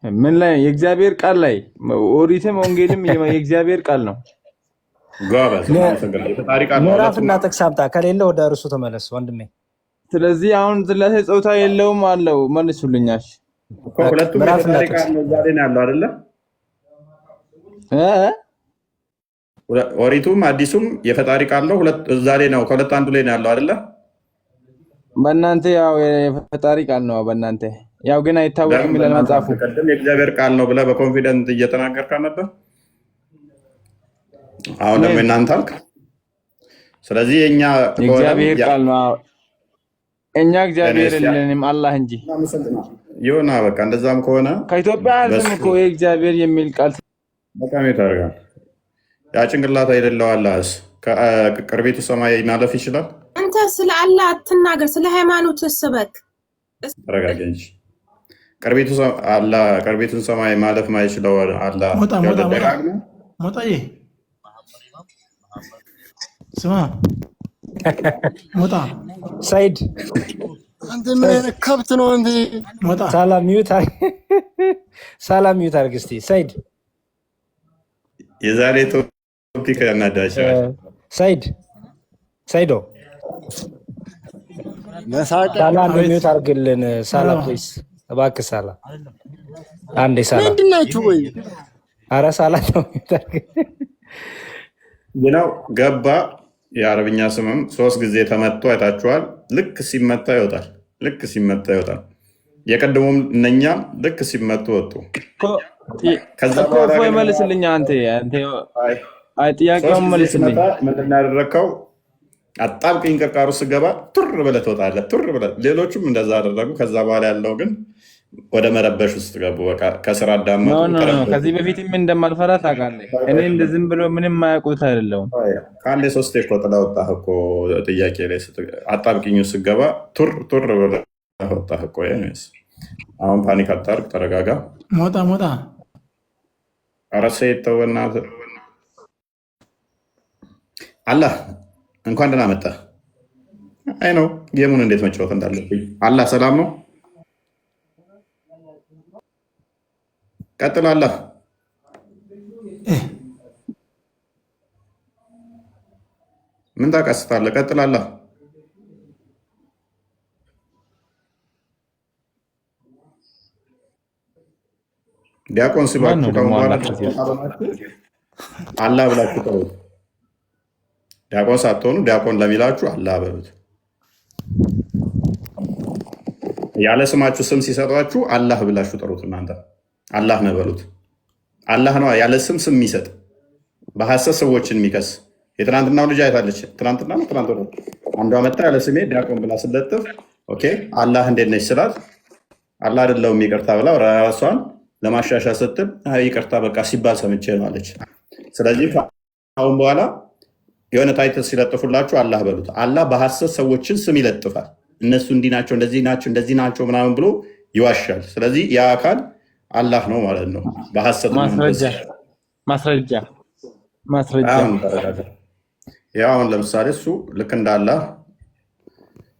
ምን ላይ? የእግዚአብሔር ቃል ላይ። ኦሪትም ወንጌልም የእግዚአብሔር ቃል ነው። ምዕራፍና ጥቅስ አምጣ። ከሌለ ወደ እርሱ ተመለስ ወንድሜ። ስለዚህ አሁን ስላሴ ጾታ የለውም አለው። መልሱልኛሽ። ሁለቱም የፈጣሪ ቃል ነው ዛሬ ነው ያለው አይደለ? ኦሪቱም አዲሱም የፈጣሪ ቃል ነው። እዛ ላይ ነው፣ ከሁለት አንዱ ላይ ነው ያለው አይደለ? በእናንተ ያው የፈጣሪ ቃል ነው። በእናንተ ያው ግን አይታወቅም ይላል መጽሐፉ። ቀደም የእግዚአብሔር ቃል ነው ብለህ በኮንፊደንት እየተናገርክ ነበር። አሁን ደግሞ እናንተ አልክ። ስለዚህ የኛ የእግዚአብሔር ቃል ነው። እኛ እግዚአብሔር የለንም አላህ እንጂ ይሁና። በቃ እንደዛም ከሆነ ከኢትዮጵያ ሕዝብ እኮ የእግዚአብሔር የሚል ቃል በጣም ይታርጋል። ያ ጭንቅላት የሌለው አላህስ ከቅርቤቱ ሰማይ ማለፍ ይችላል? አንተ ስለ አላህ አትናገር፣ ስለ ሃይማኖት ስበክ። ተረጋጋ እንጂ ቅርቤቱን ሰማይ ማለፍ ማይችለው አላህ ሞጣዬ ስማ፣ ሞጣ ሰይድ አንተ ምን አይነት ከብት ነው እንዴ? ሞጣ ሰላም ሚዩት አድርግ እስኪ ሰይድ። የዛሬ ቶፒክ ያናዳሻል። ሰይድ ሰይዶ ሳላ ሚዩት አድርግልን። ሳላ ፕሊዝ እባክህ ሳላ አንዴ ሳላ ምንድን ናችሁ ወይ? ኧረ ሳላ ነው ሚዩት አድርግልን። ነው ገባ። የአረብኛ ስምም 3 ጊዜ ተመቶ አይታችኋል። ልክ ሲመታ ይወጣል። ልክ ሲመታ ይወጣል። የቀድሞም እነኛም ልክ ሲመቱ ወጡ። ከዛ በኋላ መልስልኝ። አንተ ጥያቄውን መልስልኝ። ምንድን ነው ያደረግከው? አጣብቂኝ ቅርቃሩ ስገባ ቱር ብለህ ትወጣለህ። ቱር ብለህ ሌሎቹም እንደዛ አደረጉ። ከዛ በኋላ ያለው ግን ወደ መረበሽ ውስጥ ገቡ። በቃ ከስራ አዳመጡ። ከዚህ በፊትም እንደማልፈራ ታውቃለህ። እኔ እንደ ዝም ብሎ ምንም ማያውቁት አይደለሁም። ከአንዴ 3 እኮ ጥላ ወጣህ እኮ ጥያቄ ላይ አጣብቂኙ ስገባ ቱር ብለህ ወጣህ እኮ። አሁን ፓኒክ አታርግ፣ ተረጋጋ። ሞጣ ኧረ ሰይድ ተው በእናትህ። አላህ እንኳን ደህና መጣህ። አይ ነው ጌሙን እንዴት መጫወት እንዳለብኝ። አላህ ሰላም ነው። ቀጥል አላህ። ምን ታቀስታለህ? ቀጥል አላህ። ዲያቆን ሲባችሁ አላህ ብላችሁ ጠሩት። ዲያቆን ሳትሆኑ ዲያቆን ለሚላችሁ አላህ በሉት። ያለ ስማችሁ ስም ሲሰጧችሁ አላህ ብላችሁ ጠሩት። እናንተ አላህ ነው በሉት። አላህ ነው ያለ ስም የሚሰጥ በሐሰት ሰዎችን የሚከስ። የትናንትናው ልጅ አይታለች። ትናንትና ነው ትናንት ወደ አንዷ መጣ ያለ ስሜ ዲያቆን ብላ ስለጥፍ ኦኬ አላህ እንዴት ነች ስላት አላህ አይደለሁም ይቅርታ ብላ ራሷን ለማሻሻል ስትል ይቅርታ በቃ ሲባል ሰምቼ ነው አለች። ስለዚህ አሁን በኋላ የሆነ ታይትል ሲለጥፉላችሁ አላህ በሉት። አላህ በሐሰት ሰዎችን ስም ይለጥፋል። እነሱ እንዲህ ናቸው፣ እንደዚህ ናቸው ምናምን ብሎ ይዋሻል። ስለዚህ ያ አካል አላህ ነው ማለት ነው። በሐሰት ማስረጃ ያው አሁን ለምሳሌ እሱ ልክ እንደ አላህ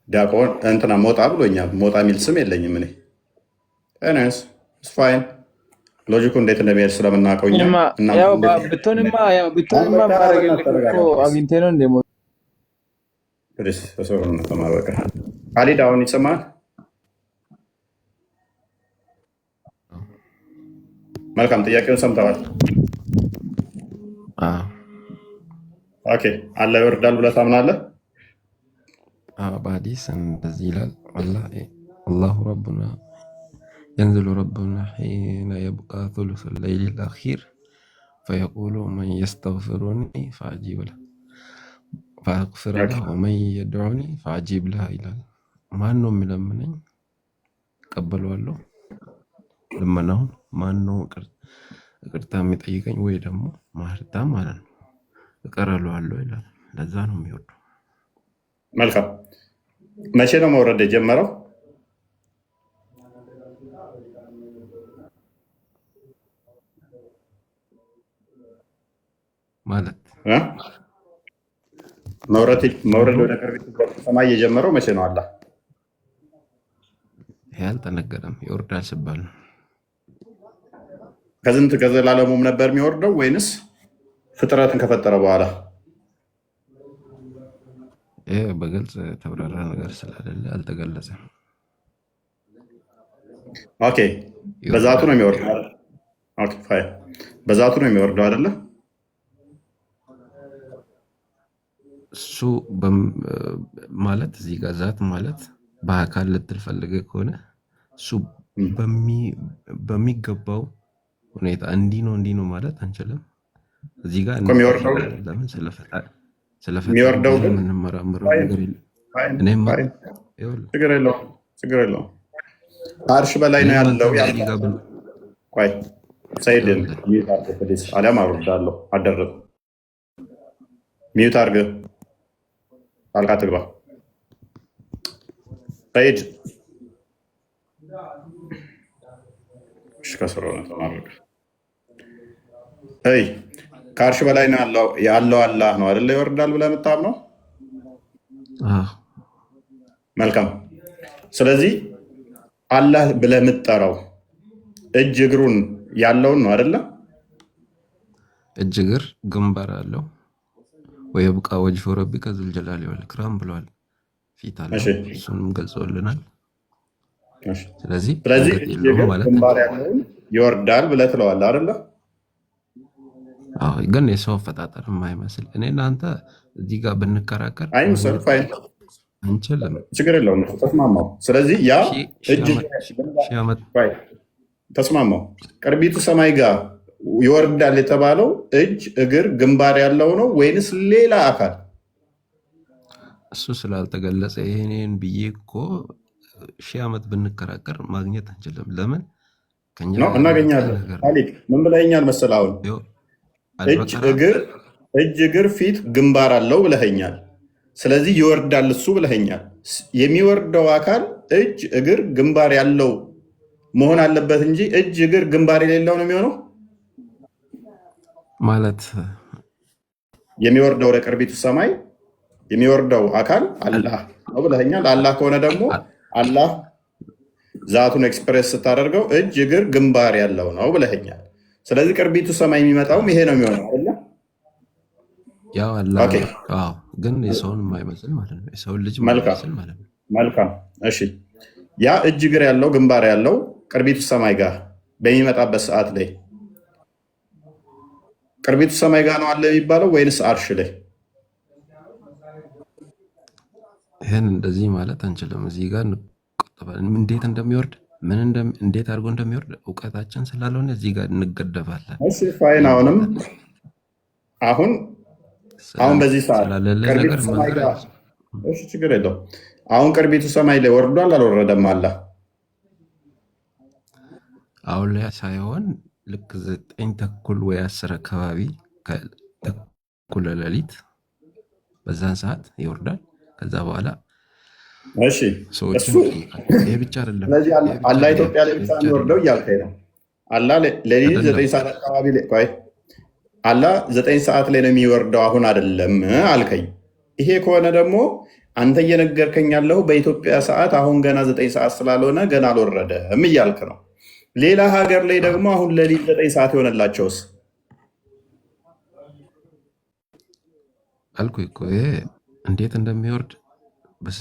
ዲያቆን እንትና ሞጣ ብሎኛል። ሞጣ የሚል ስም የለኝም እኔ። ኤኒዌይስ ኢትስ ፋይን። ሎጂኩ እንዴት እንደሚሄድ ስለምናውቀው ብትሆንማ አግኝቴ ነው እንደ ማበቃ ካሊድ አሁን ይሰማል። መልካም ጥያቄውን ሰምተዋል። ኦኬ አላህ ይወርዳል ብለህ ታምናለህ? በሐዲስ እንደዚህ ይላል አላሁ ረቡና ينزل ربنا حين يبقى ثلث الليل الأخير فيقول من يستغفرني فأجيب له فأغفر له ومن يدعوني فأجيب له إلى ما أنه ملمنين قبلوا له لما نهون ما أنه قرتا متأيقين ويدمو ما هرتا مالا قرلوا له إلى لذانهم يردوا ملكم ماشي ነው መውረድ የጀመረው? ማለት መውረድ ወደ ቅርቢት ሰማይ የጀመረው መቼ ነው? አላህ ይሄ አልተነገረም። ይወርዳል ሲባል ነው። ከዝንት ከዘላለሙም ነበር የሚወርደው ወይንስ ፍጥረትን ከፈጠረ በኋላ? ይሄ በግልጽ ተብራራ ነገር ስላደለ አልተገለጸም። ኦኬ በዛቱ ነው የሚወርደው። ኦኬ ፋይ በዛቱ ነው የሚወርደው አይደለ? እሱ ማለት እዚህ ጋር ዛት ማለት በአካል ልትል ፈልገህ ከሆነ እሱ በሚገባው ሁኔታ እንዲህ ነው ማለት አንችልም። እዚህ ጋር ለምን ስለፈጣሪ የምንመራምረው ነገር የለም። ችግር የለውም። አርሽ በላይ ነው ያለው። ቆይ ሰይድን አሊያም አውርዳለሁ አደረግ ሚዩት አድርገህ ጣልቃ ትግባ። ሰይድ ከስሮ ነው ተማረቀ። ከአርሽ በላይ ነው ያለው አላህ ነው አይደለ? ይወርዳል ብለህ የምታምነው? መልካም። ስለዚህ አላህ ብለህ የምትጠራው እጅ እግሩን ያለውን ነው አይደለ? እጅ እግር ግንባር አለው ወየብቃ ወጅሁ ረቢከ ዙል ጀላሊ ወል ኢክራም ብለዋል። ፊት አለው እሱንም ገልጸውልናል። ስለዚህ አንገት የለውም ማለት ግንባር ያለውን ይወርዳል ብለህ ትለዋለህ አይደለ? አዎ፣ ግን የሰው አፈጣጠር የማይመስል እኔ እናንተ እዚህ ጋር ብንከራከር አይምሰል ፋይን አንችልም። ችግር የለውም። ተስማማው። ስለዚህ ያ እጅ ተስማማው ቅርቢቱ ሰማይ ጋር ይወርዳል የተባለው እጅ፣ እግር፣ ግንባር ያለው ነው ወይንስ ሌላ አካል? እሱ ስላልተገለጸ ይሄንን ብዬ እኮ 1000 ዓመት ብንከራከር ማግኘት አንችልም። ለምን ከኛ እናገኛለን? አሊክ ምን ብለኸኛል መሰለህ? አሁን እጅ፣ እግር፣ ፊት፣ ግንባር አለው ብለኸኛል። ስለዚህ ይወርዳል እሱ ብለኸኛል። የሚወርደው አካል እጅ፣ እግር፣ ግንባር ያለው መሆን አለበት እንጂ እጅ፣ እግር፣ ግንባር የሌለው ነው የሚሆነው ማለት። የሚወርደው ወደ ቅርቢቱ ሰማይ የሚወርደው አካል አላህ ነው ብለኸኛል። አላህ ከሆነ ደግሞ አላህ ዛቱን ኤክስፕሬስ ስታደርገው እጅ፣ እግር፣ ግንባር ያለው ነው ብለኸኛል። ስለዚህ ቅርቢቱ ሰማይ የሚመጣውም ይሄ ነው የሚሆነው አይደለ? ያው አላህ ግን የሰውን የማይመስል ማለት ነው። የሰውን ልጅ የማይመስል ማለት ነው። መልካም እሺ። ያ እጅ፣ እግር ያለው ግንባር ያለው ቅርቢቱ ሰማይ ጋር በሚመጣበት ሰዓት ላይ ቅርቢቱ ሰማይ ጋር ነው አለ የሚባለው ወይንስ አርሽ ላይ? ይህን እንደዚህ ማለት አንችልም። እዚህ ጋር እንቆጠባለን። እንዴት እንደሚወርድ እንዴት አድርጎ እንደሚወርድ እውቀታችን ስላልሆነ እዚህ ጋር እንገደባለን። እሺ ፋይን። አሁን በዚህ ሰዓት ቅርቢቱ ሰማይ ጋር እሺ፣ ችግር የለውም። አሁን ቅርቢቱ ሰማይ ላይ ወርዷል አልወረደም? አለ አሁን ላይ ሳይሆን ልክ 9 ተኩል ወይ 10 አካባቢ ተኩል ሌሊት በዛን ሰዓት ይወርዳል። ከዛ በኋላ እሺ፣ ይሄ ብቻ አይደለም። ስለዚህ አላህ ኢትዮጵያ ላይ ብቻ የሚወርደው እያልከኝ ነው? አላህ ሌሊት 9 ሰዓት አካባቢ ላይ ቆይ፣ አላህ 9 ሰዓት ላይ ነው የሚወርደው አሁን አይደለም አልከኝ። ይሄ ከሆነ ደግሞ አንተ እየነገርከኝ ያለው በኢትዮጵያ ሰዓት አሁን ገና 9 ሰዓት ስላልሆነ ገና አልወረደም እያልክ ነው። ሌላ ሀገር ላይ ደግሞ አሁን ሌሊት 9 ሰዓት የሆነላቸውስ? አልኩህ እኮ ይሄ እንዴት እንደሚወርድ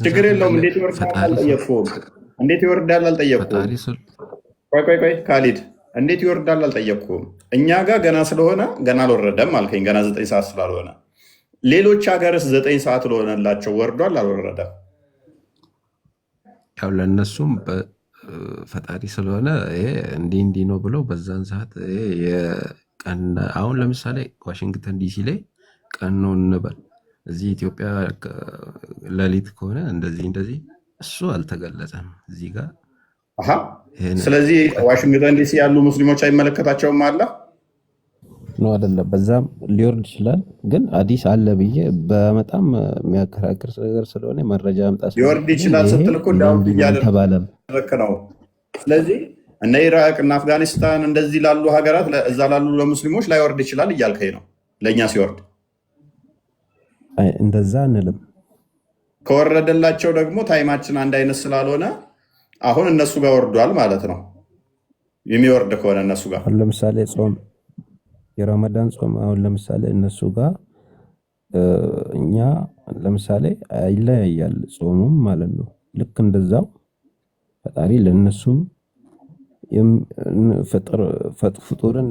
ችግር የለውም። እንዴት ይወርዳል አልጠየቅኩም። እንዴት ይወርዳል አልጠየቅኩም። ቆይ ካሊድ፣ እንዴት ይወርዳል አልጠየቅኩም። እኛ ጋር ገና ስለሆነ ገና አልወረደም አልከኝ። ገና 9 ሰዓት ስላልሆነ ሌሎች ሀገርስ 9 ሰዓት ለሆነላቸው ወርዷል አልወረደም? ያው ለእነሱም ፈጣሪ ስለሆነ ይሄ እንዲህ ነው ብለው በዛን ሰዓት የቀን አሁን ለምሳሌ ዋሽንግተን ዲሲ ላይ ቀን ነው እንበል፣ እዚህ ኢትዮጵያ ሌሊት ከሆነ እንደዚህ እሱ አልተገለጸም እዚህ ጋር። ስለዚህ ዋሽንግተን ዲሲ ያሉ ሙስሊሞች አይመለከታቸውም አለ ነው አይደለም? በዛም ሊወርድ ይችላል። ግን አዲስ አለ ብዬ በጣም የሚያከራክር ነገር ስለሆነ መረጃ አምጣት። ሊወርድ ይችላል ስትል እኮ እንዳውም እያደረክ ነው። ስለዚህ እነ ኢራቅ እና አፍጋኒስታን እንደዚህ ላሉ ሀገራት እዛ ላሉ ለሙስሊሞች ላይወርድ ይችላል እያልከኝ ነው? ለእኛ ሲወርድ እንደዛ አንልም። ከወረደላቸው ደግሞ ታይማችን አንድ አይነት ስላልሆነ አሁን እነሱ ጋር ወርዷል ማለት ነው። የሚወርድ ከሆነ እነሱ ጋር ለምሳሌ ጾም የረመዳን ጾም አሁን ለምሳሌ እነሱ ጋር እኛ ለምሳሌ ይለያያል ጾሙም ማለት ነው። ልክ እንደዛው ፈጣሪ ለነሱም ፍጡርን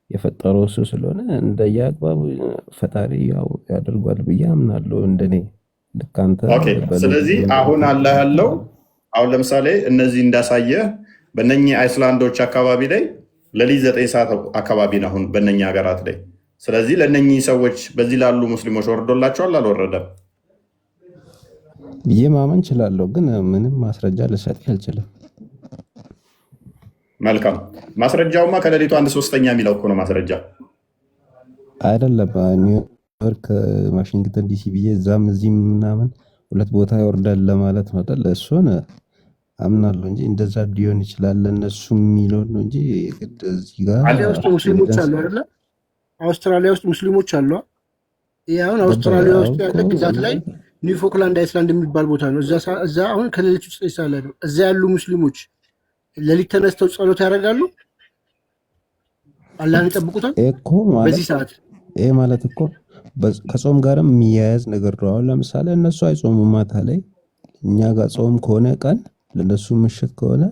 የፈጠረው እሱ ስለሆነ እንደየአግባቡ ፈጣሪ ያው ያደርጓል ብዬ አምናለሁ እንደኔ። ልክ አንተ ስለዚህ አሁን አላህ ያለው አሁን ለምሳሌ እነዚህ እንዳሳየ በእነኚህ አይስላንዶች አካባቢ ላይ ሌሊት 9 ሰዓት አካባቢ ነው አሁን በእነኚህ ሀገራት ላይ። ስለዚህ ለእነኚህ ሰዎች በዚህ ላሉ ሙስሊሞች ወርዶላቸዋል አልወረደም ብዬ ማመን እችላለሁ፣ ግን ምንም ማስረጃ ልሰጥ አልችልም። መልካም። ማስረጃውማ ከሌሊቱ 1/3 የሚለው እኮ ነው ማስረጃ አይደለም። ኒውዮርክ ዋሽንግተን ዲሲ ብዬ እዛም እዚህም ምናምን 2 ቦታ ይወርዳል ለማለት ነው አይደል? እሱን አምናለሁ እንጂ እንደዛ ሊሆን ይችላል ለነሱ የሚለው ነው እንጂ እዚህ ጋር ሙስሊሞች አሉ አይደል? አውስትራሊያ ውስጥ ሙስሊሞች አሉ። ይሄ አሁን አውስትራሊያ ውስጥ ያለ ግዛት ላይ ኒውፎክላንድ አይስላንድ የሚባል ቦታ ነው። እዛ አሁን ከሌሊቱ 9 ሰዓት ላይ ነው። እዛ ያሉ ሙስሊሞች ሌሊት ተነስተው ጸሎት ያደርጋሉ፣ አላህን ይጠብቁታል እኮ ማለት በዚህ ሰዓት። ይሄ ማለት እኮ ከጾም ጋርም የሚያያዝ ነገር ነው። አሁን ለምሳሌ እነሱ አይጾሙም ማታ ላይ፣ እኛ ጋር ጾም ከሆነ ቀን ለነሱ ምሽት ከሆነ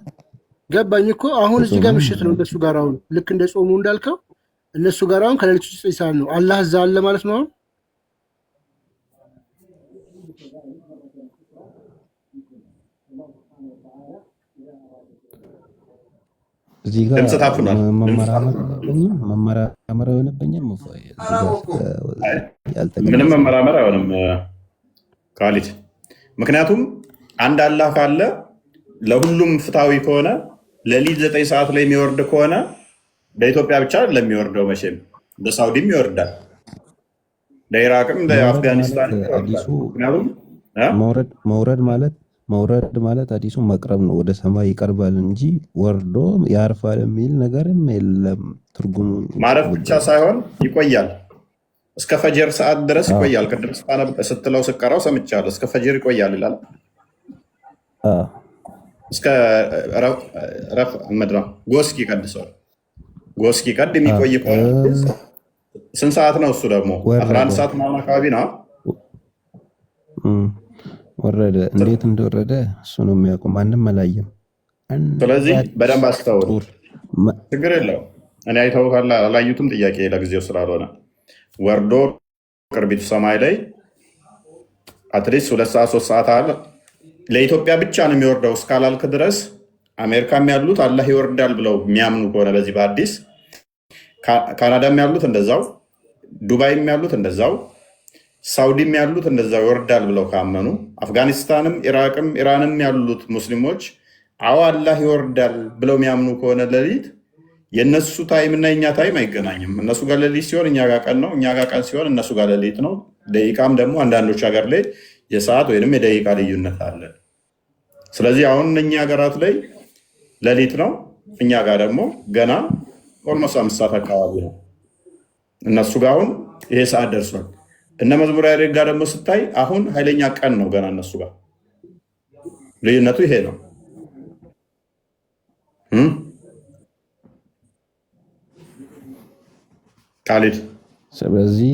ገባኝ እኮ አሁን እዚህ ጋር አይጾሙም ምሽት ነው ማለት እነሱ ጋር አሁን ልክ እንደ ጾሙ እንዳልከው እነሱ ጋር አሁን ከሌሊቱ 9 ሰዓት ነው። አላህ እዛ አለ ማለት ነው። አሁን እዚህ ጋር ድምፅ ታፍኗል። ድምፅ መመራመር ታፍኗል። የለብኝም መመራመር የሆነብኝም እዚህ ጋር ምንም ያልተገለጸ መመራመር አይሆንም ካሊድ። ምክንያቱም አንድ አላህ ካለ ለሁሉም ፍትሃዊ ከሆነ ሌሊት 9 ሰዓት ላይ የሚወርድ ከሆነ በኢትዮጵያ ብቻ ለሚወርደው መቼም በሳውዲም ይወርዳል፣ ለኢራቅም መውረድ ማለት ለአፍጋኒስታንም አዲሱ ይወርዳል። ምክንያቱም መውረድ ማለት አዲሱ መቅረብ ነው። ወደ ሰማይ ይቀርባል እንጂ ወርዶ ያርፋል የሚል ነገርም የለም። ትርጉሙ ማረፍ ብቻ ሳይሆን ይቆያል፣ እስከ ፈጀር ሰዓት ድረስ ይቆያል። ቅድም ስትለው ስቀራው ሰምቻለሁ። እስከ ፈጀር ይቆያል ይላል። እስከ ጎስኪ ቀድሰዋል። ጎስኪ ቀድ የሚቆይ ከሆነ ስንት ሰዓት ነው? እሱ ደግሞ 11 ሰዓት ምናምን አካባቢ ነው። ወረደ። እንዴት እንደወረደ እሱ ነው የሚያውቁ፣ ማንም አላየም። ስለዚህ በደንብ አስተውል። ችግር የለው። እኔ አይተው ካላ አላዩትም፣ ጥያቄ ለጊዜው ስላልሆነ ወርዶ ቅርቢቱ ሰማይ ላይ አትሊስት 2 ሰዓት 3 ሰዓት አለ። ለኢትዮጵያ ብቻ ነው የሚወርደው እስካላልክ ድረስ አሜሪካም ያሉት አላህ ይወርዳል ብለው የሚያምኑ ከሆነ በዚህ በአዲስ ካናዳም ያሉት እንደዛው፣ ዱባይም ያሉት እንደዛው፣ ሳውዲም ያሉት እንደዛው ይወርዳል ብለው ካመኑ፣ አፍጋኒስታንም ኢራቅም ኢራንም ያሉት ሙስሊሞች አዎ አላህ ይወርዳል ብለው የሚያምኑ ከሆነ ሌሊት የእነሱ ታይም እና የኛ ታይም አይገናኝም። እነሱ ጋር ሌሊት ሲሆን እኛ ጋር ቀን ነው፣ እኛ ጋር ቀን ሲሆን እነሱ ጋር ሌሊት ነው። ደቂቃም ደግሞ አንዳንዶች ሀገር ላይ የሰዓት ወይም የደቂቃ ልዩነት አለ። ስለዚህ አሁን እኛ ሀገራት ላይ ሌሊት ነው፣ እኛ ጋር ደግሞ ገና ኦልሞስት 5 ሰዓት አካባቢ ነው። እነሱ ጋር አሁን ይሄ ሰዓት ደርሷል። እነ መዝሙር ያሬድ ጋር ደግሞ ስታይ አሁን ኃይለኛ ቀን ነው ገና እነሱ ጋር። ልዩነቱ ይሄ ነው። ካሊድ ስለዚህ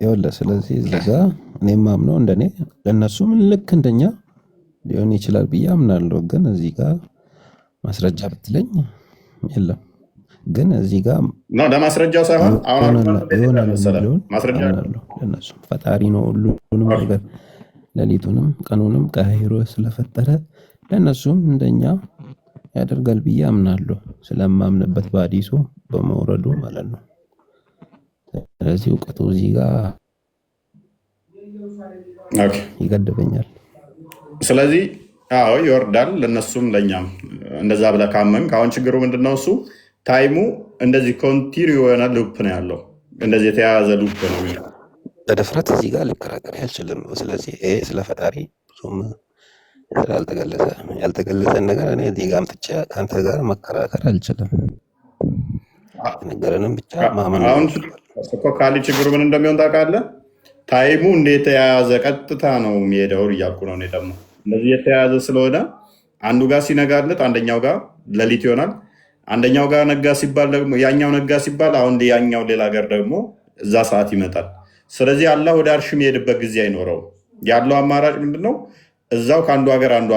ይኸውልህ፣ ስለዚህ እዚህ ጋ እኔም ማምነው እንደኔ ለእነሱም ልክ እንደኛ ሊሆን ይችላል ብዬ አምናለሁ። ግን እዚህ ጋር ማስረጃ ብትለኝ የለም። ግን እዚህ ጋር ለማስረጃው ሳይሆን ይሆናል የሚለውን አምናለሁ። ለእነሱ ፈጣሪ ነው ሁሉንም ነገር ሌሊቱንም ቀኑንም ቀያይሮ ስለፈጠረ ለእነሱም እንደኛ ያደርጋል ብዬ አምናለሁ። ስለማምንበት በአዲሱ በመውረዱ ማለት ነው። ስለዚህ እውቀቱ እዚህ ጋር ይገድበኛል። ስለዚህ አዎ ይወርዳል፣ ለነሱም ለኛም እንደዛ ብለህ ካመንክ። አሁን ችግሩ ምንድነው? እሱ ታይሙ እንደዚህ ኮንቲኒው የሆነ ሉፕ ነው ያለው፣ እንደዚህ የተያያዘ ሉፕ ነው። በድፍረት እዚህ ጋር ልከራከር አልችልም። ስለዚህ ይሄ ስለ ፈጣሪ ብዙም ያልተገለጸን ነገር እኔ እዚህ ጋር አምጥቼ ከአንተ ጋር መከራከር አልችልም። ነገርንም ብቻ ማመን አሁን እኮ ካሊ ችግሩ ምን እንደሚሆን ታውቃለህ? ታይሙ እንደተያያዘ ቀጥታ ነው የሚሄደው እያልኩ ነው። እኔ ደግሞ እንደዚህ የተያያዘ ስለሆነ አንዱ ጋር ሲነጋለት አንደኛው ጋር ሌሊት ይሆናል። አንደኛው ጋር ነጋ ሲባል ደግሞ ያኛው ነጋ ሲባል አሁን ያኛው ሌላ ሀገር ደግሞ እዛ ሰዓት ይመጣል። ስለዚህ አላህ ወደ አርሽ የሚሄድበት ጊዜ አይኖረው። ያለው አማራጭ ምንድነው? እዛው ከአንዱ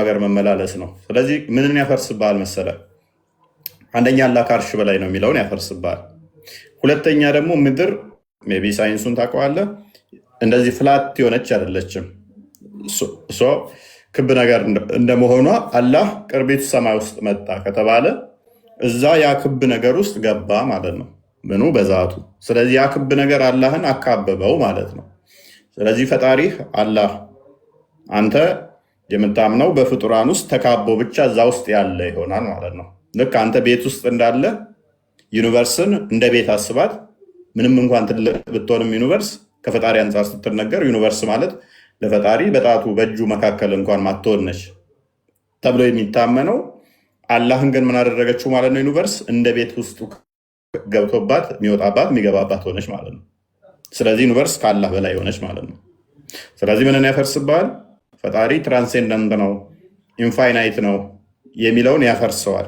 ሀገር መመላለስ ነው። ስለዚህ ምንን ያፈርስብሃል መሰለ? አንደኛ አላህ ከአርሽ በላይ ነው የሚለውን ያፈርስብሃል። ሁለተኛ ደግሞ ምድር ሜይ ቢ ሳይንሱን ታውቀዋለህ፣ እንደዚህ ፍላት የሆነች አይደለችም። ክብ ነገር እንደመሆኗ አላህ ቅርቢቱ ሰማይ ውስጥ መጣ ከተባለ እዛ ያ ክብ ነገር ውስጥ ገባ ማለት ነው። ምኑ በዛቱ። ስለዚህ ያ ክብ ነገር አላህን አካበበው ማለት ነው። ስለዚህ ፈጣሪህ አላህ አንተ የምታምነው በፍጡራን ውስጥ ተካቦ ብቻ እዛ ውስጥ ያለ ይሆናል ማለት ነው። ልክ አንተ ቤት ውስጥ እንዳለ ዩኒቨርስን እንደ ቤት አስባት። ምንም እንኳን ትልቅ ብትሆንም ዩኒቨርስ ከፈጣሪ አንጻር ስትነገር ዩኒቨርስ ማለት ለፈጣሪ በጣቱ በእጁ መካከል እንኳን ማትሆን ነች ተብሎ የሚታመነው። አላህን ግን ምን አደረገችው ማለት ነው? ዩኒቨርስ እንደ ቤት ውስጡ ገብቶባት የሚወጣባት የሚገባባት ሆነች ማለት ነው። ስለዚህ ዩኒቨርስ ከአላህ በላይ ሆነች ማለት ነው። ስለዚህ ምንን ያፈርስባል? ፈጣሪ ትራንሴንደንት ነው፣ ኢንፋይናይት ነው የሚለውን ያፈርሰዋል።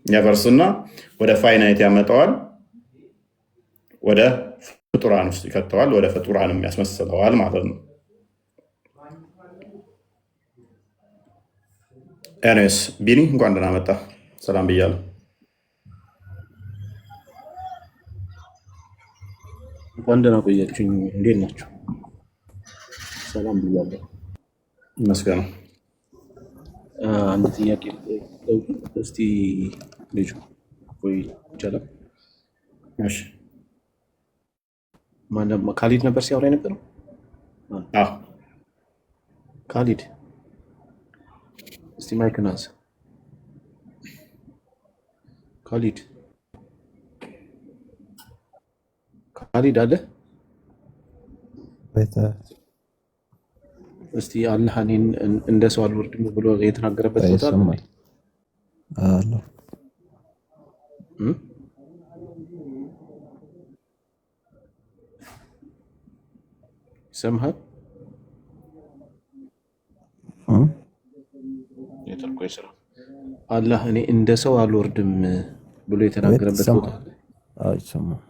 ያፈርስና ወደ ፋይናይት ያመጣዋል። ወደ ፍጡራን ውስጥ ይከተዋል፣ ወደ ፍጡራንም ያስመስለዋል ማለት ነው። ኤኒዌይስ ቢኒ እንኳን ደህና መጣ። ሰላም ብያለሁ። እንኳን ደህና ቆያችሁኝ። እንዴት ናችሁ? ሰላም ብያለሁ። ይመስገነው። አንድ ጥያቄ እስቲ ልጁ ወይ ይቻላል? እሺ ካሊድ ነበር ሲያወራ የነበረው? ካሊድ እስቲ ማይክን አንሳ። ካሊድ አለ? እስቲ አላህ እኔን እንደ ሰው አልወርድም ብሎ የተናገረበት ቦታ ይሰማል? አለ ይሰማሃል? የጠልቆ ስራ አላህ እኔ እንደ ሰው አልወርድም ብሎ የተናገረበት ቦታ ይሰማል?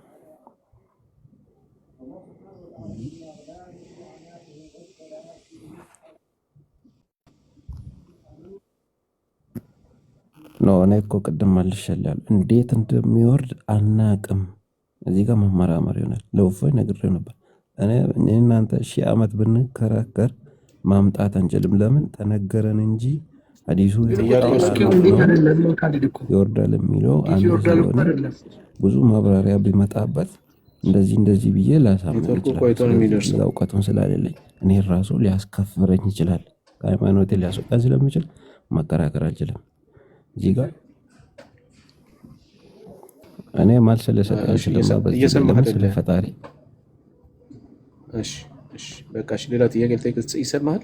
ነው እኔ እኮ ቅድም መልሼልሃለሁ። እንዴት እንደሚወርድ አናቅም። እዚህ ጋር መመራመር ይሆናል። ለውፎይ ነግሬው ነበር። እኔ እናንተ 1000 ዓመት ብንከራከር ማምጣት አንችልም። ለምን ተነገረን እንጂ ሐዲሱ ይወርዳል የሚለው አንድ ስለሆነ ብዙ ማብራሪያ ቢመጣበት እንደዚህ ብዬ ላሳምን ይችላል። እውቀቱን ስላሌለኝ እኔ ራሱ ሊያስከፍረኝ ይችላል። ከሃይማኖቴ ሊያስወጣኝ ስለሚችል መከራከር አልችልም። እዚህ ጋር እኔ መልስ ልሰጥህ ስለ ፈጣሪ። እሺ በቃ እሺ፣ ሌላ ጥያቄ ልጠይቅህ። ይሰማሃል?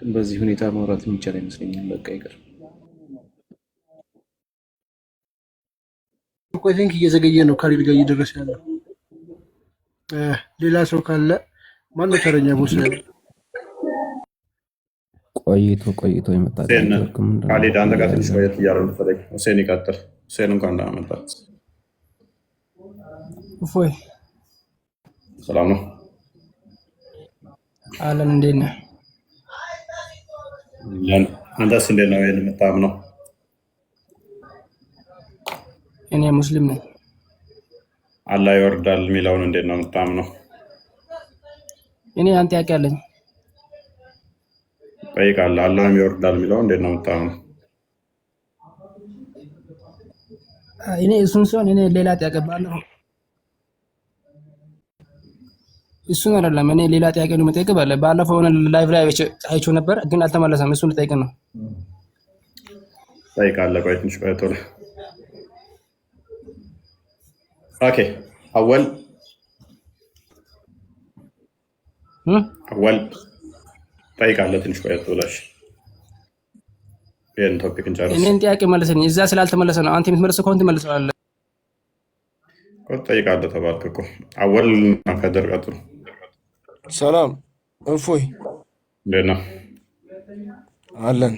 ግን በዚህ ሁኔታ ማውራት የሚቻል አይመስለኝም። በቃ ይቅር። አይ ቲንክ እየዘገየ ነው ካሊድ ጋር እየደረሰ ያለው። ሌላ ሰው ካለ ማነው ተረኛ ቦስ ያለው? ቆይቶ የመጣ ካሊድ አንተ ጋር ትንሽ ቆየት እያለ ፈለግ ሁሴን ይቀጥል። ሁሴን እንኳን ደህና መጣ። እፎይ ሰላም ነው አለን። እንዴት ነህ? አንተስ እንዴት ነው የምታምነው? እኔ ሙስሊም ነኝ። አላህ ይወርዳል የሚለውን እንዴት ነው የምታምነው? እኔ አንተ ጥያቄ አለኝ። ጠይቃለሁ። አላህ ይወርዳል የሚለውን እንዴት ነው የምታምነው? እኔ እሱን ሲሆን እኔ ሌላ ጥያቄ ባለው እሱን አይደለም። እኔ ሌላ ጥያቄ ነው የምጠይቅህ። ባለፈው ላይቭ ላይ አይቼው ነበር ግን አልተመለሰም። እሱን ልጠይቅህ ነው። ጠይቃለሁ። ቆይ ትንሽ ቆይ ቶሎ። ኦኬ አወል ጠይቃለሁ። ትንሽ ቆይ ቶሎ። እሺ ይሄን ቶፒክ እንጨርስ። እኔን ጥያቄ መልስልኝ። እዛ ስላልተመለሰ ነው። አንተ የምትመልሰው ከሆነ ትመልሰዋለህ። ጠይቃለሁ ተባልክ እኮ። አወል ከድር ቀጥሉ። ሰላም እፎይ፣ እንዴት ነው? አለን።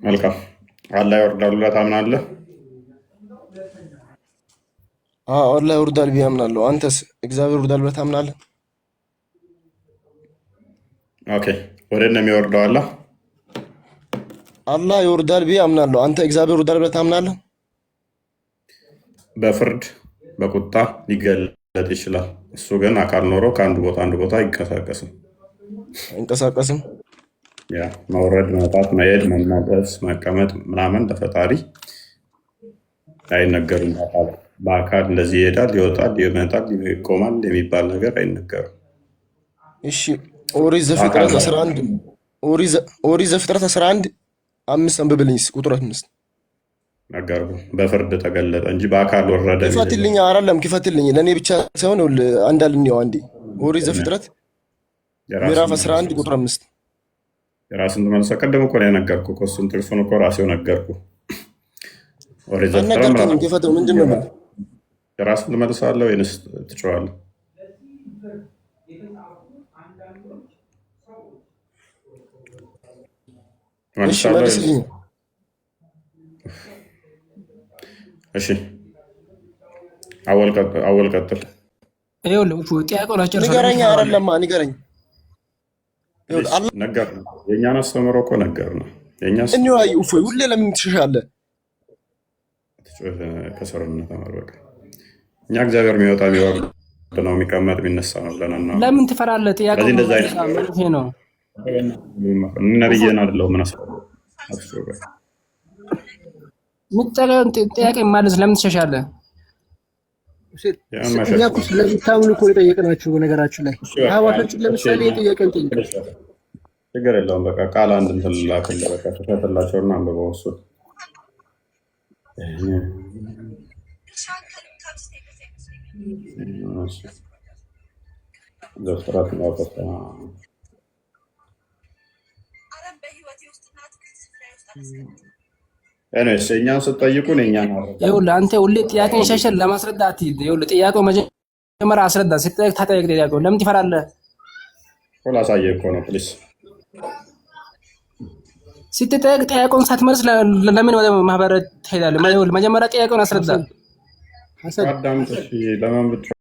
መልካም። አላህ ይወርዳል ብለህ ታምናለህ? አላህ ይወርዳል ብዬ አምናለሁ። አንተስ እግዚአብሔር ይወርዳል ብለህ ታምናለህ? ኦኬ፣ ወዴት ነው የሚወርደው? አላህ ይወርዳል ብዬ አምናለሁ። አንተ እግዚአብሔር ይወርዳል ብለህ ታምናለህ? በፍርድ በቁጣ ሊገለጥ ይችላል። እሱ ግን አካል ኖሮ ከአንድ ቦታ አንድ ቦታ አይንቀሳቀስም። ያ መውረድ፣ መውጣት፣ መሄድ፣ መመለስ፣ መቀመጥ ምናምን ለፈጣሪ አይነገርም። በአካል እንደዚህ ይሄዳል፣ ይወጣል፣ ይመጣል፣ ይቆማል የሚባል ነገር አይነገርም። እሺ ኦሪት ዘፍጥረት 11 5 አንብብልኝ። ቁጥር 5 ነገርኩ። በፍርድ ተገለጠ እንጂ በአካል ወረደ። ክፈትልኝ። አይደለም ክፈትልኝ፣ ለእኔ ብቻ ሳይሆን አንዳልኛው አንዴ። ኦሪት ዘፍጥረት ምዕራፍ 11 ቁጥር 5 የራስን ትመልሰህ። ቅድም እኮ ነው የነገርኩህ እኮ እሱን ጥቅሱን እኮ ራሴው ነገርኩህ። ኦሪት ዘፍጥረት ክፈተው። ምንድን ነው የራስን ትመልሳለህ ወይንስ ትጮኻለህ? መልስልኝ። እሺ አወል ቀጥል። ይኸውልህ ጥያቄውን አስጨርሰው። ንገረኝ፣ አይደለማ ንገረኝ። ነገር ነው የእኛን አስተምሮ እኮ ነገር ነው የእኛ እንዋይ እፎይ፣ ሁሌ ለምን ትሸሻለህ? ከሰርነት ተማር በቃ። እኛ እግዚአብሔር የሚወጣ የሚወርድ ነው የሚቀመጥ የሚነሳ ነው ብለናል። ለምን ትፈራለህ? ጥያቄው እንደዛ ነው። ነብይን አይደለሁም ምን የምትጠቀውን ጥያቄ ማለት ለምን ትሸሻለህ? እኛ እኮ ስለምታምኑ እኮ የጠየቅናችሁ። በነገራችን ላይ ሐዋሳችን ለምሳሌ የጠየቀን ጥያቄ ችግር የለውም። በቃ ቃል አንድ እንትን ላክልህ በቃ ተፈትላቸውና አንብበው እሱ ዘፍጥረት ያወጣ እኔስ እኛን ስትጠይቁን እኛን ይኸውልህ አንተ ሁሌ ጥያቄን ሸሸን ለማስረዳት ይኸውልህ ጥያቄው መጀመሪያ አስረዳ። ስትጠይቅ ታጠይቅ። ጥያቄው ለምን ትፈራለህ? ላሳየህ እኮ ነው ፕሊስ። ስትጠይቅ ጥያቄውን ሳትመልስ ለምን ወደ ማህበረ ትሄዳለህ? መጀመሪያ ጥያቄውን አስረዳ። አዳምጥ። ለምን